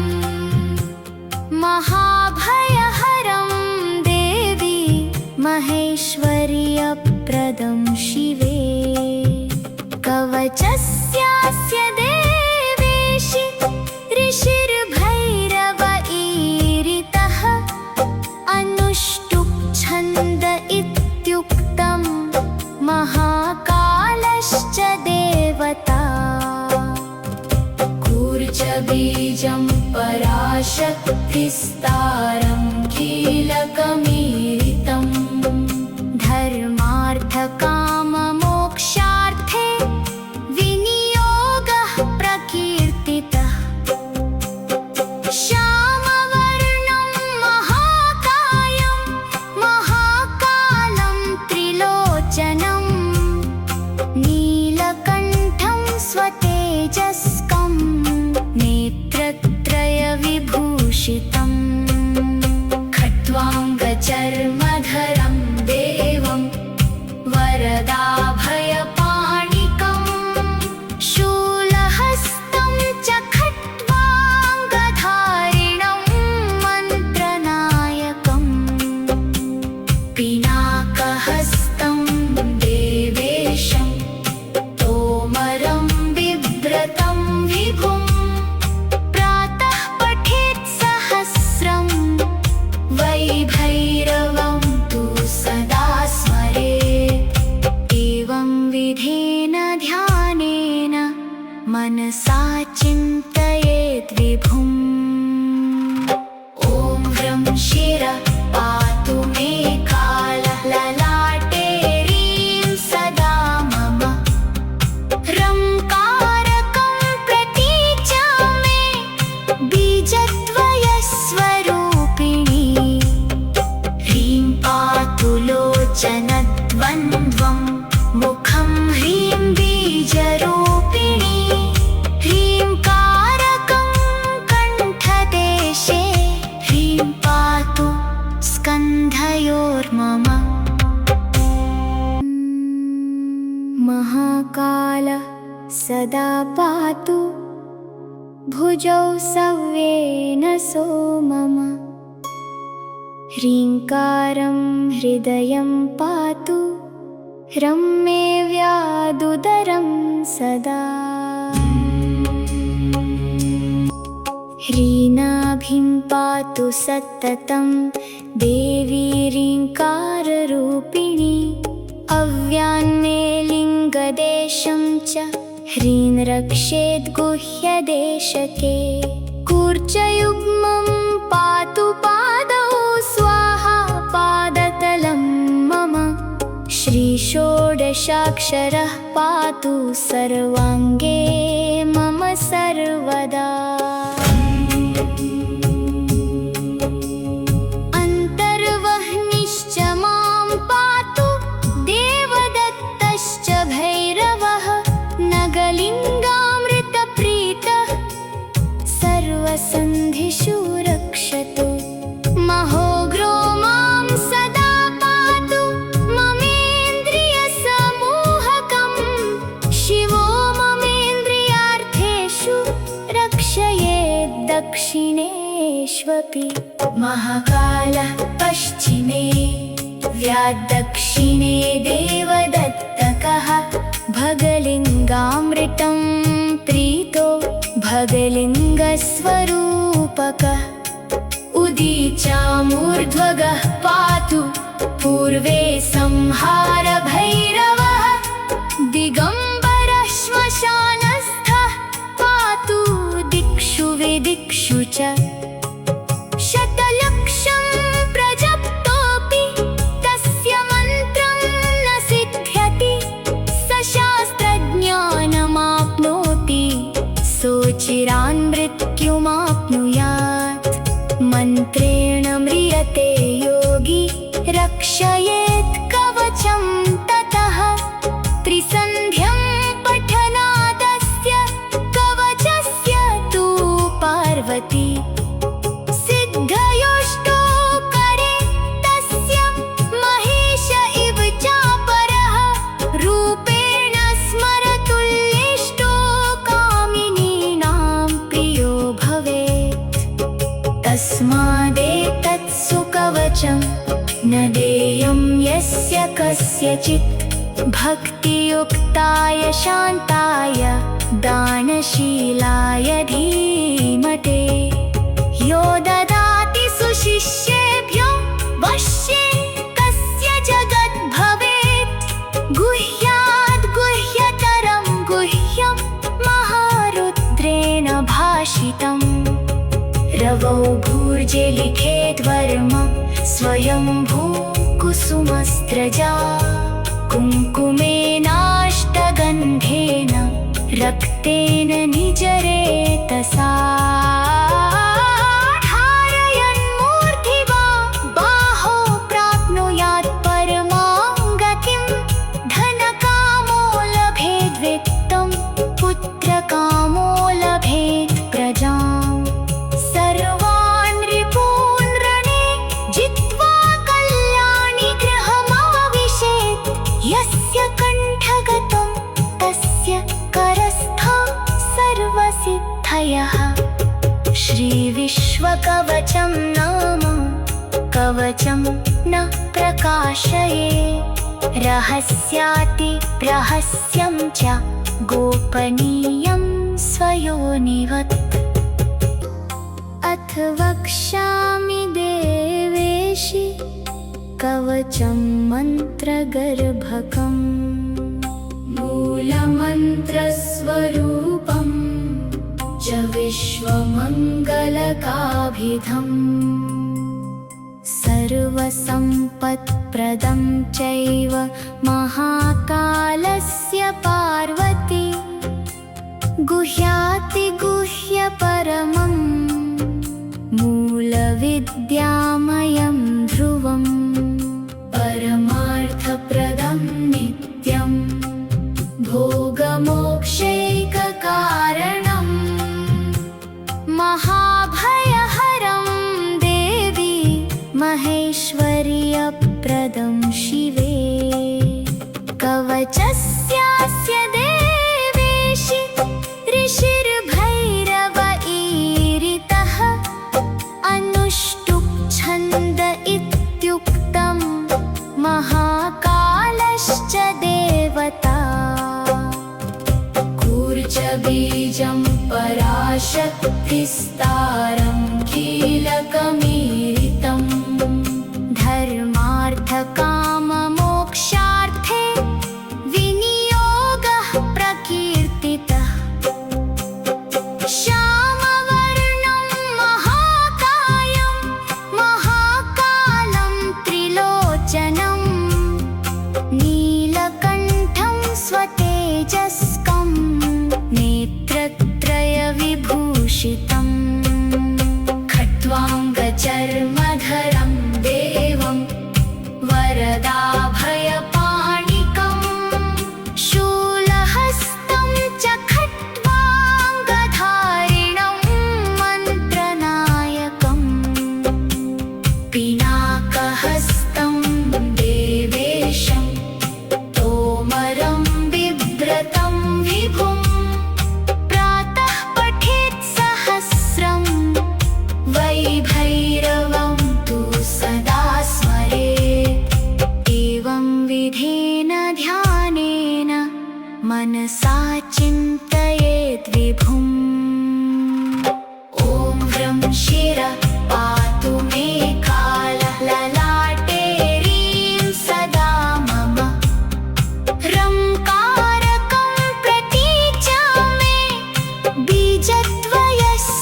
महाभयहरं देवी महेश्वर्यप्रदं शिवे कवचस्यास्य देवेशि ऋषिर्भैरव ईरितः अनुष्टुप् छन्द इत्युक्तं महाकालश्च देवता कूर्चबीजं पराश शक्तिस्तारं कीलकमीरितं धर्मार्थकाममोक्षार्थे विनियोगः प्रकीर्तितः श्यामवर्णं महाकायं महाकालं त्रिलोचनं नीलकण्ठं स्वतेजस्कं नेत्रत्रयविभूषितं खट्वाङ्गचर्मधरं देवं वरदाभयपाणिकं शूलहस्तं च खट्वाङ्गधारिणं मन्त्रनायकं पिनाकहस्तं देवेशं तोमरं बिभ्रतं विभुं प्रातः पठेत् सहस्रं वैभैरवं तु सदा स्मरेत् एवं विधेन ध्यानेन मनसा चिन्तयेत् विभुम् ॐ ह्रं शिरः पातु मे कालः ललाटे ह्रीं सदा मम ह्रंकारकं प्रतीचा मे बीजद्वयस्वरूपिणी ह्रीं पातु लोचनद्वन्द्वं मुखं ह्रीं बीजरूपिणी ह्रींकारकं कण्ठदेशे ह्रीं पातु स्कन्धयोर्मम महाकालः सदा पातु भुजौ सव्येन सो मम ह्रीङ्कारं हृदयं पातु ह्रं मे व्यादुदरं सदा ह्रीनाभिं पातु सततं देवी ह्रीङ्काररूपिणी अव्यान्मे लिङ्गदेशं च ह्रीं रक्षेत् गुह्यदेशके कूर्चयुग्मं पातु पादौ स्वाहा पादतलं मम श्रीषोडशाक्षरः पातु सर्वाङ्गे मम सर्वदा अन्तर्वह्निश्च मां पातु देवदत्तश्च भैरवः नगलिङ्गामृतप्रीतः सर्वसन्धिषु रक्षतु महोग्रो मां सदा पातु ममेन्द्रियसमूहकं शिवो ममेन्द्रियार्थेषु रक्षयेत् दक्षिणेष्वपि महाकालः पश्चिमे व्याद्दक्षिणे देवदत्तकः भगलिङ्गामृतं प्रीतो भगलिङ्गस्वरूपकः उदीचामूर्ध्वगः पातु पूर्वे संहारभैरवः दिगम्बरः श्मशानस्थः पातु दिक्षु विदिक्षु च शतलक्षं प्रजप्तोऽपि तस्य मन्त्रं न सिद्ध्यति स शास्त्रज्ञानमाप्नोति सोचिरान् मृत्युमाप्नुयात् मन्त्रेण म्रियते योगी रक्षयेत् कवचं ततः त्रिसन्ध्यं पठनादस्य कवचस्य तु पार्वती सिद्धयोष्टो करे तस्य महेश इव चापरः रूपेण स्मरतुल्येष्टो कामिनीनां प्रियो भवेत् तस्मादेतत् सुकवचं न देयं यस्य कस्यचित् भक्तियुक्ताय शान्ताय दानशीलाय धीमते यो ददाति सुशिष्येभ्यो वश्ये कस्य जगद्भवेत् गुह्याद् गुह्यतरं गुह्यं महारुद्रेण भाषितम् रवौ लिखेद्वर्म स्वयंभू कुसुमस्त्रजा कुङ्कुमेनाष्टगन्धेन रक्तेन निजरेतसा धारयन्मूर्ध्वा बाहो प्राप्नुयात् परमां गतिं धनकामो लभेद्वित्तं पुत्रकामो लभेत् प्रजाम् सर्वान् रिपून् रणे जित्वा कल्याणि गृहमाविशेत् यस्य कण्ठगतं तस्य करस्थो सर्वसिद्धयः श्रीविश्वकवचं नाम कवचं न प्रकाशये रहस्याति रहस्यं च गोपनीयं स्वयोनिवत् अथ वक्ष्यामि देवेशि कवचं मन्त्रगर्भकम् मूलमन्त्रस्वरूपं च विश्वमङ्गलकाभिधम् सर्वसम्पत्प्रदं चैव महाकालस्य पार्वती गुह्यातिगुह्यपरमं मूलविद्यामयं ध्रुवम् परमार्थप्रदं नित्यं भोगमोक्षैककारणं महाभयहरं देवी महेश्वर्यप्रदं शिवे कवचस्यास्य देवेशि ऋषिर्भैरव ईरितः अनुष्टुप् छन्द इत्युक्तं महाकालश्च देवता कूर्चबीजं पराशक्तिस्तारं कीलकमीरितं धर्मार्थकाममोक्षार्थे विनियोगः प्रकीर्तितः श्यामवर्णं महाकायं महाकालं त्रिलोचनं नीलकण्ठं स्वतेजस्कं नेत्रत्रयविभूषितं खट्वाङ्गचर्मधरं देवं वरदाभयपाणिकं शूलहस्तं च खट्वाङ्गधारिणं मन्त्रनायकम् पिनाकहस्तं देवेशं तोमरं बिभ्रतं विभुं प्रातः पठेत् सहस्रं वैभैरवं तु सदा स्मरेत् एवं विधेन ध्यानेन मनसा चिन्तयेत् विभुम् ॐ ह्रं शिरः पातु मे कालः ललाटे ह्रीं सदा मम ह्रंकारकं प्रतीचा मे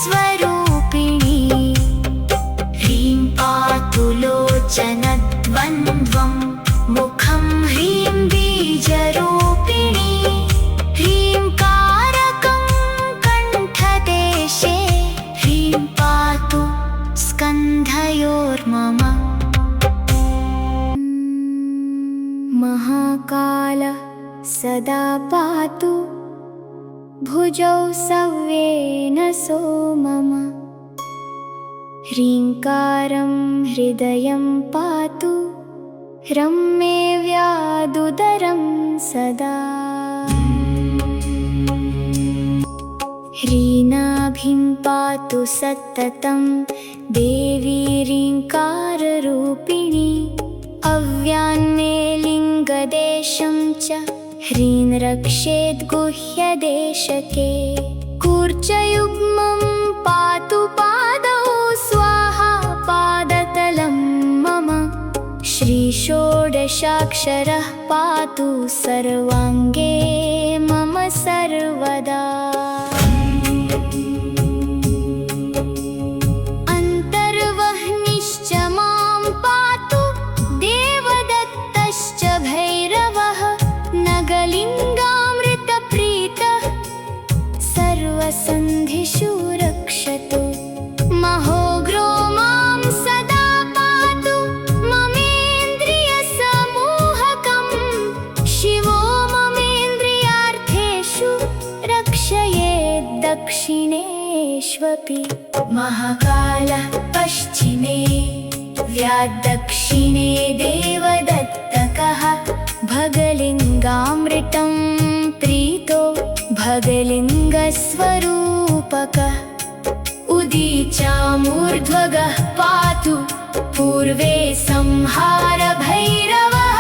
बीजद्वयस्वरूपिणी ह्रीं पातु लोचनद्वन्द्वं मुखं ह्रीं बीजरूपिणी ह्रींकारकं कण्ठदेशे ह्रीं पातु स्कन्धयोर्मम महाकालः सदा पातु भुजौ सव्येन सो मम ह्रीङ्कारं हृदयं पातु ह्रं मे व्यादुदरं सदा ह्रीनाभिं पातु सततं देवी ह्रीङ्काररूपिणी अव्यान्ने लिङ्गदेशं च ह्रीं रक्षेद् गुह्यदेशके कूर्चयुग्मं पातु पादौ स्वाहा पादतलं मम श्रीषोडशाक्षरः पातु सर्वाङ्गे मम सर्वदा अन्तर्वह् दक्षिणेष्वपि महाकालः पश्चिमे व्याद्दक्षिणे देवदत्तकः भगलिङ्गामृतं प्रीतो भगलिङ्गस्वरूपकः उदीचामूर्ध्वगः पातु पूर्वे संहारभैरवः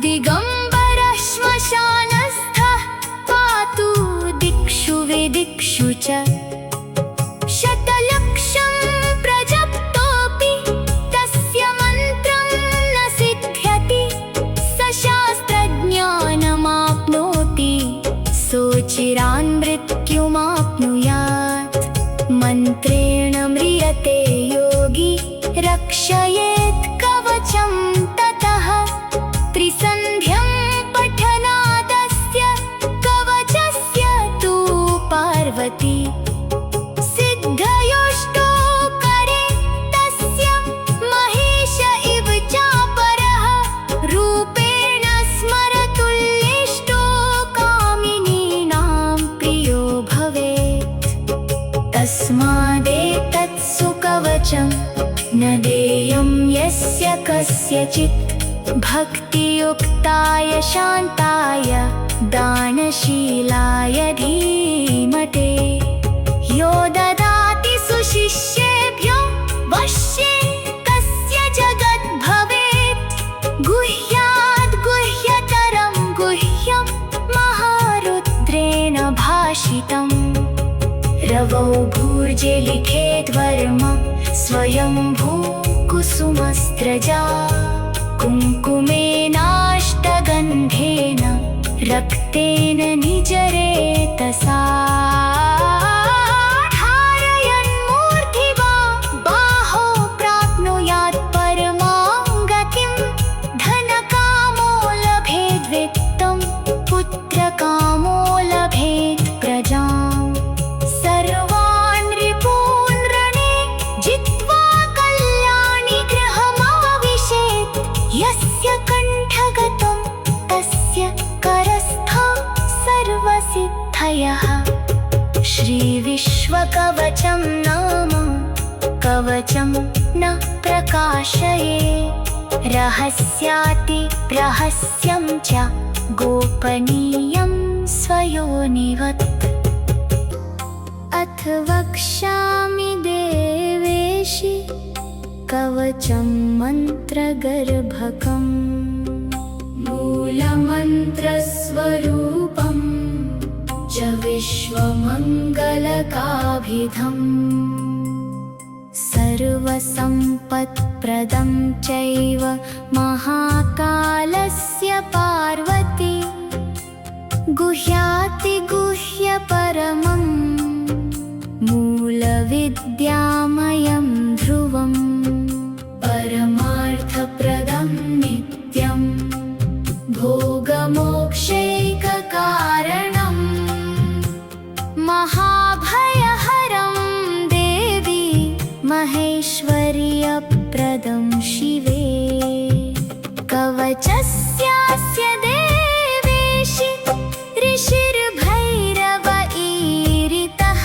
दिगम्बरः श्मशानस्थः पातु दिक्षु विदिक्षु च शतलक्षं प्रजप्तोऽपि तस्य मन्त्रं न सिद्ध्यति स शास्त्रज्ञानमाप्नोति सोचिरान् मृत्युमाप्नुयात् मन्त्रेण म्रियते योगी रक्षयेत् कवचं ततः त्रिसन्ध्यं पठनादस्य कवचस्य तु पार्वती सिद्धयोष्टौ करे तस्य महेश इव चापरः रूपेण स्मरतुल्येष्टो कामिनीनां प्रियो भवेत् तस्मादेतत्सु कवचं न देयं यस्य कस्यचित् भक्तियुक्ताय शान्ताय दानशीलाय धीमते यो ददाति सुशिष्येभ्यो वश्ये कस्य जगत् भवेत् गुह्याद् गुह्यतरं गुह्यं महारुद्रेण भाषितम् रवौ भूर्जे लिखेद्वर्म स्वयंभू कुसुमस्त्रजा कुङ्कुमेनाष्टगन्धेन रक्तेन निजरेतसा धारयन्मूर्ध्नि बाहो प्राप्नुयात् परमां गतिं धनकामो लभेद्वित्तं पुत्रकामो लभेत् प्रजाम् सर्वान् रिपून् रणे जित्वा कल्याणि गृहमाविशेत् यस्य कण्ठगतं तस्य करस्थो सर्वसिद्धयः श्रीविश्वकवचं नाम कवचं न प्रकाशये रहस्याति रहस्यं च गोपनीयं स्वयोनिवत् अथ वक्ष्यामि देवेशि कवचं मन्त्रगर्भकम् मूलमन्त्रस्वरूपं च विश्वमङ्गलकाभिधम् सर्वसम्पत्प्रदं चैव महाकालस्य पार्वती गुह्यातिगुह्यपरमम् मूलविद्यामयं ध्रुवं परमार्थप्रदं नित्यं भोगमोक्षैककारणं महाभयहरं देवी महेश्वर्यप्रदं शिवे कवचस्यास्य देवेशि ऋषिर्भैरव ईरितः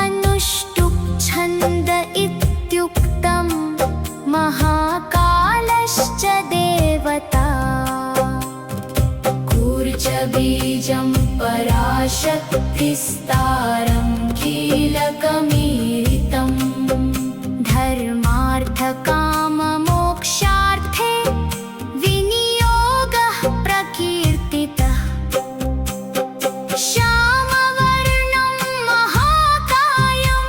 अनुष्टुप् छन्द इत्युक्तं महाकालश्च देवता कूर्जबीजं पराशक्तिस्तारं कीलकमीरितं धर्मार्थकाममोक्षार्थे विनियोगः प्रकीर्तितः श्यामवर्णं महाकायं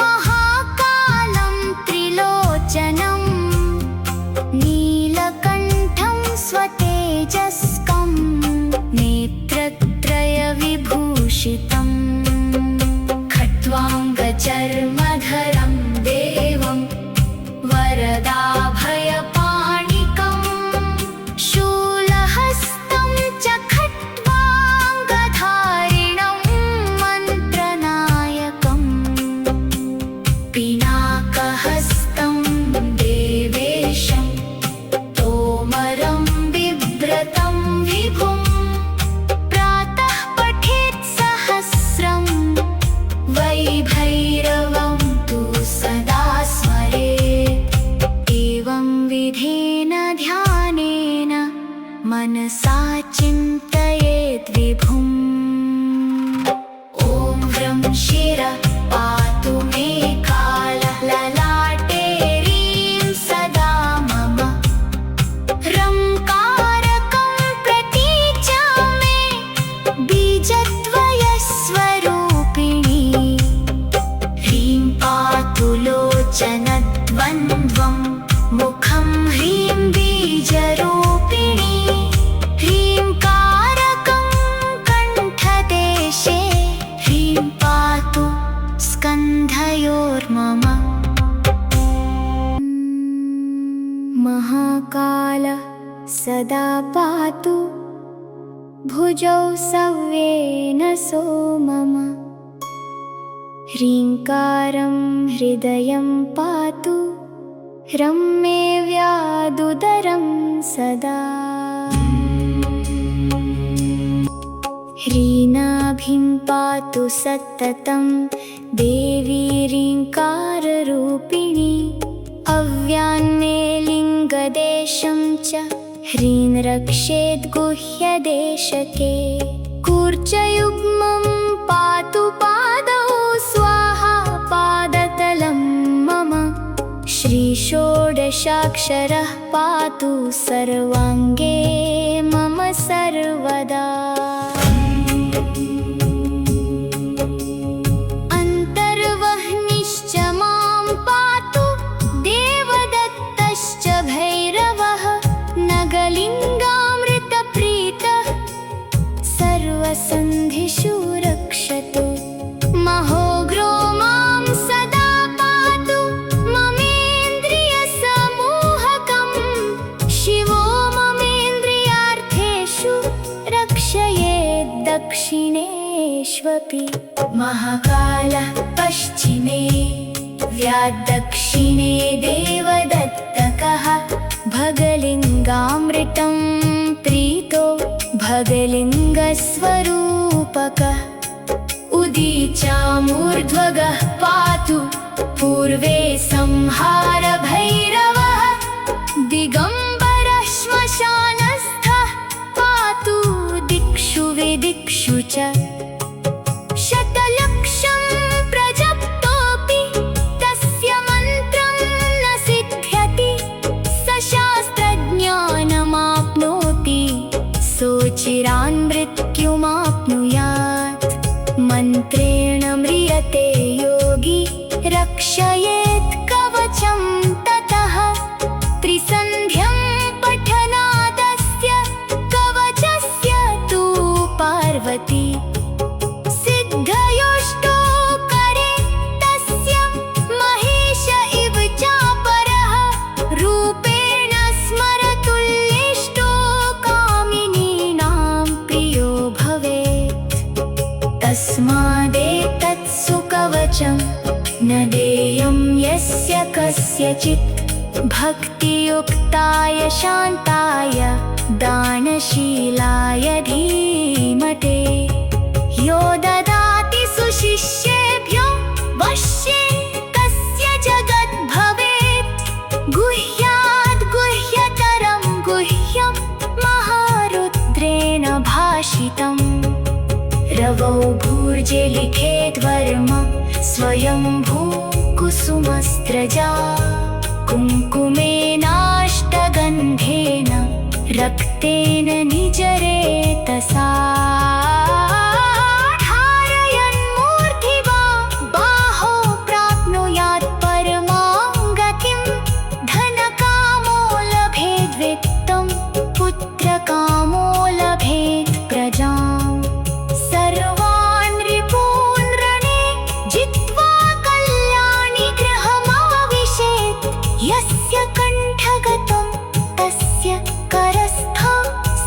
महाकालं त्रिलोचनं नीलकण्ठं स्वतेजस्कं नेत्रत्रयविभूषितं खट्वाङ्गचर्मधरं देवं वर मनसा चिन्तयेत् विभुम्। ॐ व्रं शिरः पातु मे कालः ललाटे ह्रीं सदा मम। ह्रंकारकं प्रतीच्या मे बीजद्वयस्वरूपिणी। ह्रीं पातु लोचनद्वन्द्वं मुखं ह्रीं बीजरूपिणी। ह्रींकारकं कण्ठदेशे ह्रीं पातु स्कन्धयोर्मम। महाकालः सदा पातु भुजौ सव्येन सो मम। ह्रीङ्कारं हृदयं पातु ह्रं मे व्यादुदरं सदा। ह्रीनाभिं पातु सततं देवी ह्रीङ्काररूपिणी। अव्यान्मे लिङ्गदेशं च ह्रीं रक्षेद् गुह्यदेशके। कूर्चयुग्मं पातु पादौ स्वाहा पादतलं मम। श्रीषोडशाक्षरः पातु सर्वाङ्गे मम सर्वदा। अन्तर्वह्निश्च मां पातु देवदत्तश्च भैरवः। नगलिङ्गामृतप्रीतः सर्वसन्धिषु रक्षतु। महोग्रो मां सदा पातु ममेन्द्रियसमूहकम्। शिवो ममेन्द्रियार्थेषु रक्षयेत् दक्षिणेष्वपि। महाकालः पश्चिमे व्याद्दक्षिणे देवदत्तकः। भगलिङ्गामृतं प्रीतो भगलिङ्गस्वरूपकः। उदीचामूर्ध्वगः पातु पूर्वे संहार भैरवः। दिगम्बरः श्मशानस्थः पातु दिक्षु विदिक्षु च। शतलक्षं प्रजप्तोऽपि तस्य मन्त्रं न सिद्ध्यति। स शास्त्रज्ञानमाप्नोति सोचिरान् मृत्युमाप्नुयात्। मन्त्रेण म्रियते योगी रक्षयेत् कवचं ततः। त्रिसन्ध्यं पठनादस्य कवचस्य तु पार्वती। सिद्धयोष्टौ करे तस्य महेश इव चापरः। रूपेण स्मरतुल्येष्टो कामिनीनां प्रियो भवेत्। तस्मादेतत्सु कवचं न देयं यस्य कस्यचित्। भक्तियुक्ताय शान्ताय दानशीलाय धीमते। यो ददाति सुशिष्येभ्यो वश्ये कस्य जगद् भवेत्। गुह्याद् गुह्यतरं गुह्यं महारुद्रेण भाषितम्। रवौ भूर्जे लिखेद् वर्म स्वयंभू कुसुमस्त्रजा। कुङ्कुमेनाष्टगन्धेन रक्तेन निजरेतसा। धारयन्मूर्ध्नि वा बाहो प्राप्नुयात् परमां गतिम्। धनकामो लभेद् वित्तं पुत्रकामो लभेत् प्रजाम्। सर्वान् रिपून् रणे जित्वा कल्याणि गृहमाविशेत्। यस्य कण्ठगतं तस्य करस्थं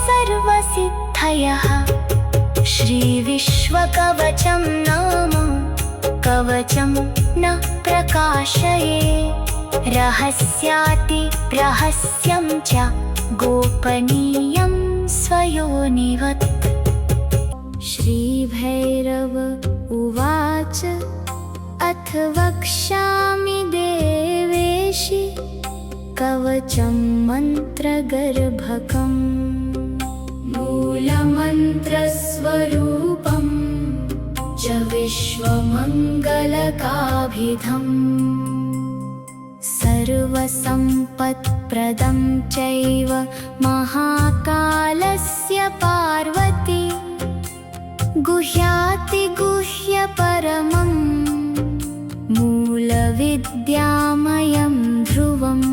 सर्वसिद्धयः। श्रीविश्वकवचं नाम कवचं न प्रकाशये। रहस्याति रहस्यं च गोपनीयं स्वयोनिवत्। श्रीभैरव उवाच अथ वक्ष्यामि देवेशि कवचं मन्त्रगर्भकम्। मूलमन्त्रस्वरूपं च विश्वमङ्गलकाभिधम् सर्वसम्पत्प्रदं चैव महाकालस्य पार्वती गुह्यातिगुह्यपरमं मूलविद्यामयं ध्रुवम्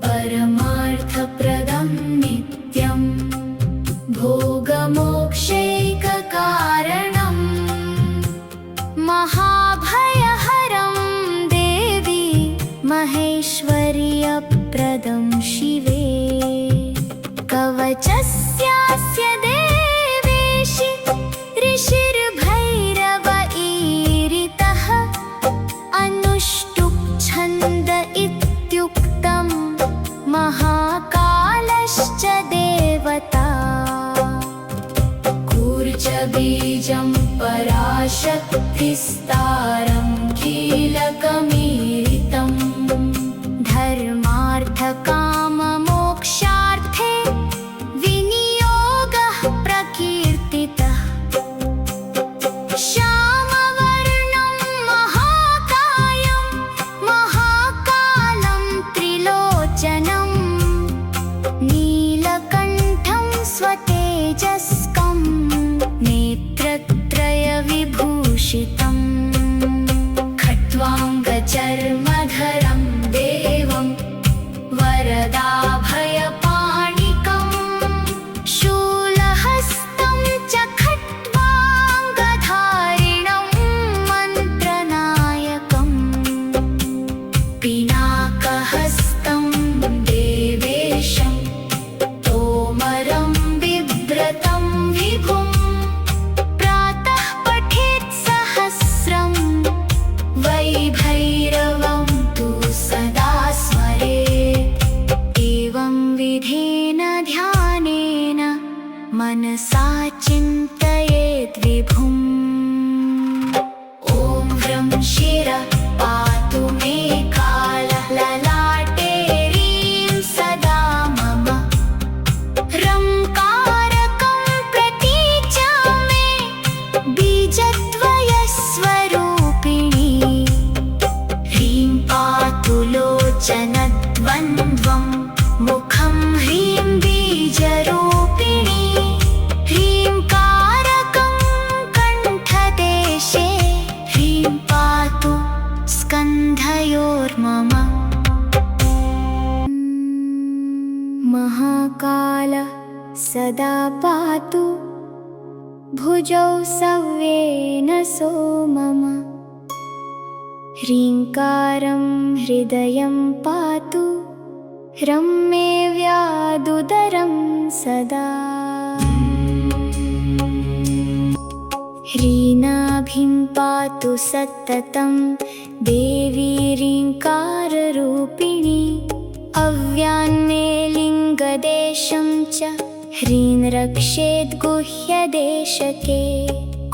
परमार्थप्रदं नित्यं भोगमोक्षैककारणं महाभयहरं देवी महेश्वर्यप्रदं शिवे कवचस्यास्य देवेशि ऋषिर्भैरव ईरितः अनुष्टुप् छन्द इत्युक्तं महाकालश्च देवता कूर्जबीजं पराशक्तिस्तारं कीलकमीरितं धर्मार्थकाममोक्षार्थे विनियोगः प्रकीर्तितः श्यामवर्णं महाकायं महाकालं त्रिलोचनं नीलकण्ठं स्वतेजस्कं नेत्रत्रयविभूषितं खट्वाङ्गचर्मधरं देवं वरदाभयपाणिकं शूलहस्तं च खट्वाङ्गधारिणं मन्त्रनायकम् पिनाकहस्तं देवेशं तोमरं बिभ्रतं विभुं प्रातः पठेत् सहस्रं वैभैरवं तु सदा स्मरेत् एवं विधेन ध्यानेन मनसा चिन्तयेत् विभुम् ॐ ह्रं शिरः पातु मे कालः ललाटे ह्रीं सदा मम ह्रंकारकं प्रतीचा मे बीजद्वयस्वरूपिणी ह्रीं पातु लोचनद्वन्द्वं मुखं ह्रीं बीजरूपिणी ह्रींकारकं कण्ठदेशे ह्रीं पातु स्कन्धयोर्मम महाकालः सदा पातु भुजौ सव्येन सो मम ह्रीङ्कारं हृदयं पातु ह्रं मे व्यादुदरं सदा ह्रीनाभिं पातु सततं देवी ह्रीङ्काररूपिणी अव्यान्मे लिङ्गदेशं च ह्रीं रक्षेद् गुह्यदेशके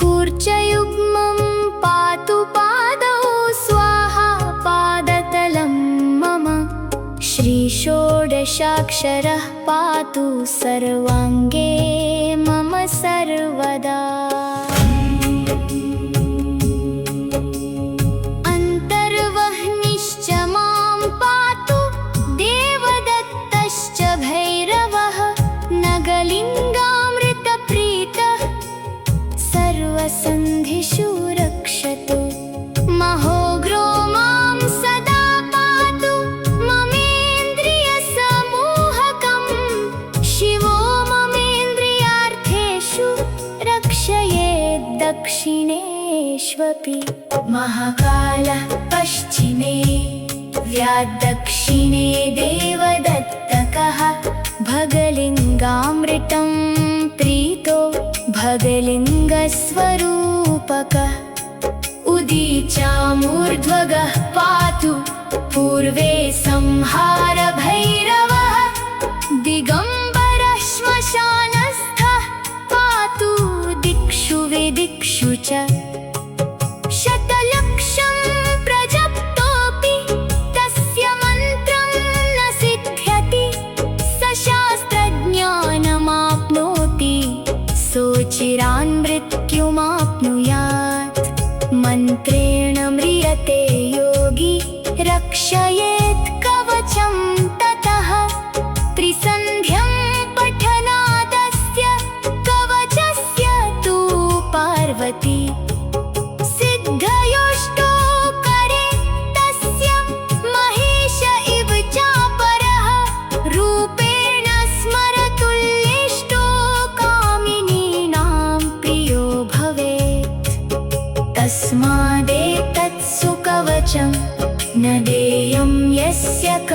कूर्चयुग्मं पातु पादौ स्वाहा पादतलं मम श्रीषोडशाक्षरः पातु सर्वाङ्गे मम सर्वदा अन्तर्वह्निश्च मां पातु देवदत्तश्च भैरवः नगलिङ्गामृतप्रीतः सर्वसन्धिषु रक्षतु महोग्रो मां सदा पातु ममेन्द्रियसमूहकं शिवो ममेन्द्रियार्थेषु रक्षयेत् दक्षिणेष्वपि महाकालः पश्चिमे व्याद्दक्षिणे देवदत्तकः भगलिङ्गामृतं प्रीतो भगलिङ्गस्वरूपकः उदीचामूर्ध्वगः पातु पूर्वे संहारभैरवः दिगम्बरः श्मशानस्थः पातु दिक्षु विदिक्षु च शतलक्षं प्रजप्तोऽपि तस्य मन्त्रं न सिद्ध्यति स शास्त्रज्ञानमाप्नोति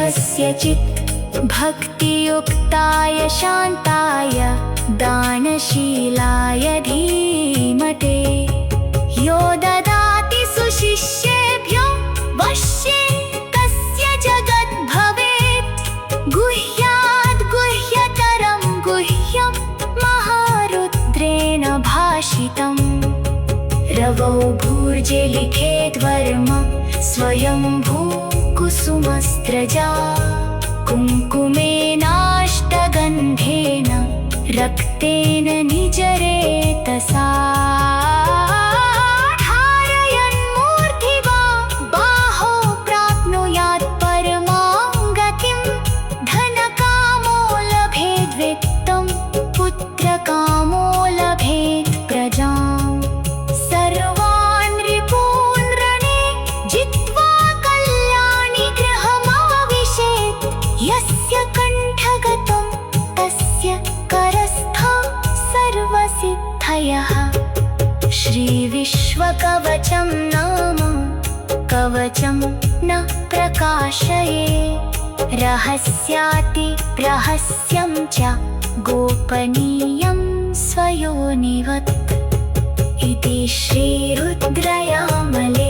कस्यचित् भक्तियुक्ताय शान्ताय दानशीलाय धीमते यो ददाति सुशिष्येभ्यो वश्ये तस्य जगत् भवेत् गुह्याद् गुह्यतरं गुह्यं महारुद्रेण भाषितम् रवौ भूर्जे लिखेद्वर्म स्वयंभू कुसुमस्त्रजा कुङ्कुमेनाष्टगन्धेन रक्तेन निजरेतसा धारयन्मूर्ध्वा बाहो प्राप्नुयात् परमां गतिं धनकामो लभेद्वित्तं पुत्रकामो लभेत् प्रजाम् सर्वान् रिपून् रणे जित्वा कल्याणि गृहमाविशेत् यस्य कण्ठगतं तस्य करस्था सर्वसिद्धयः श्रीविश्वकवचं नाम कवचं न प्रकाशये रहस्याति रहस्यं च गोपनीयं स्वयोनिवत् इति श्रीरुद्रयामले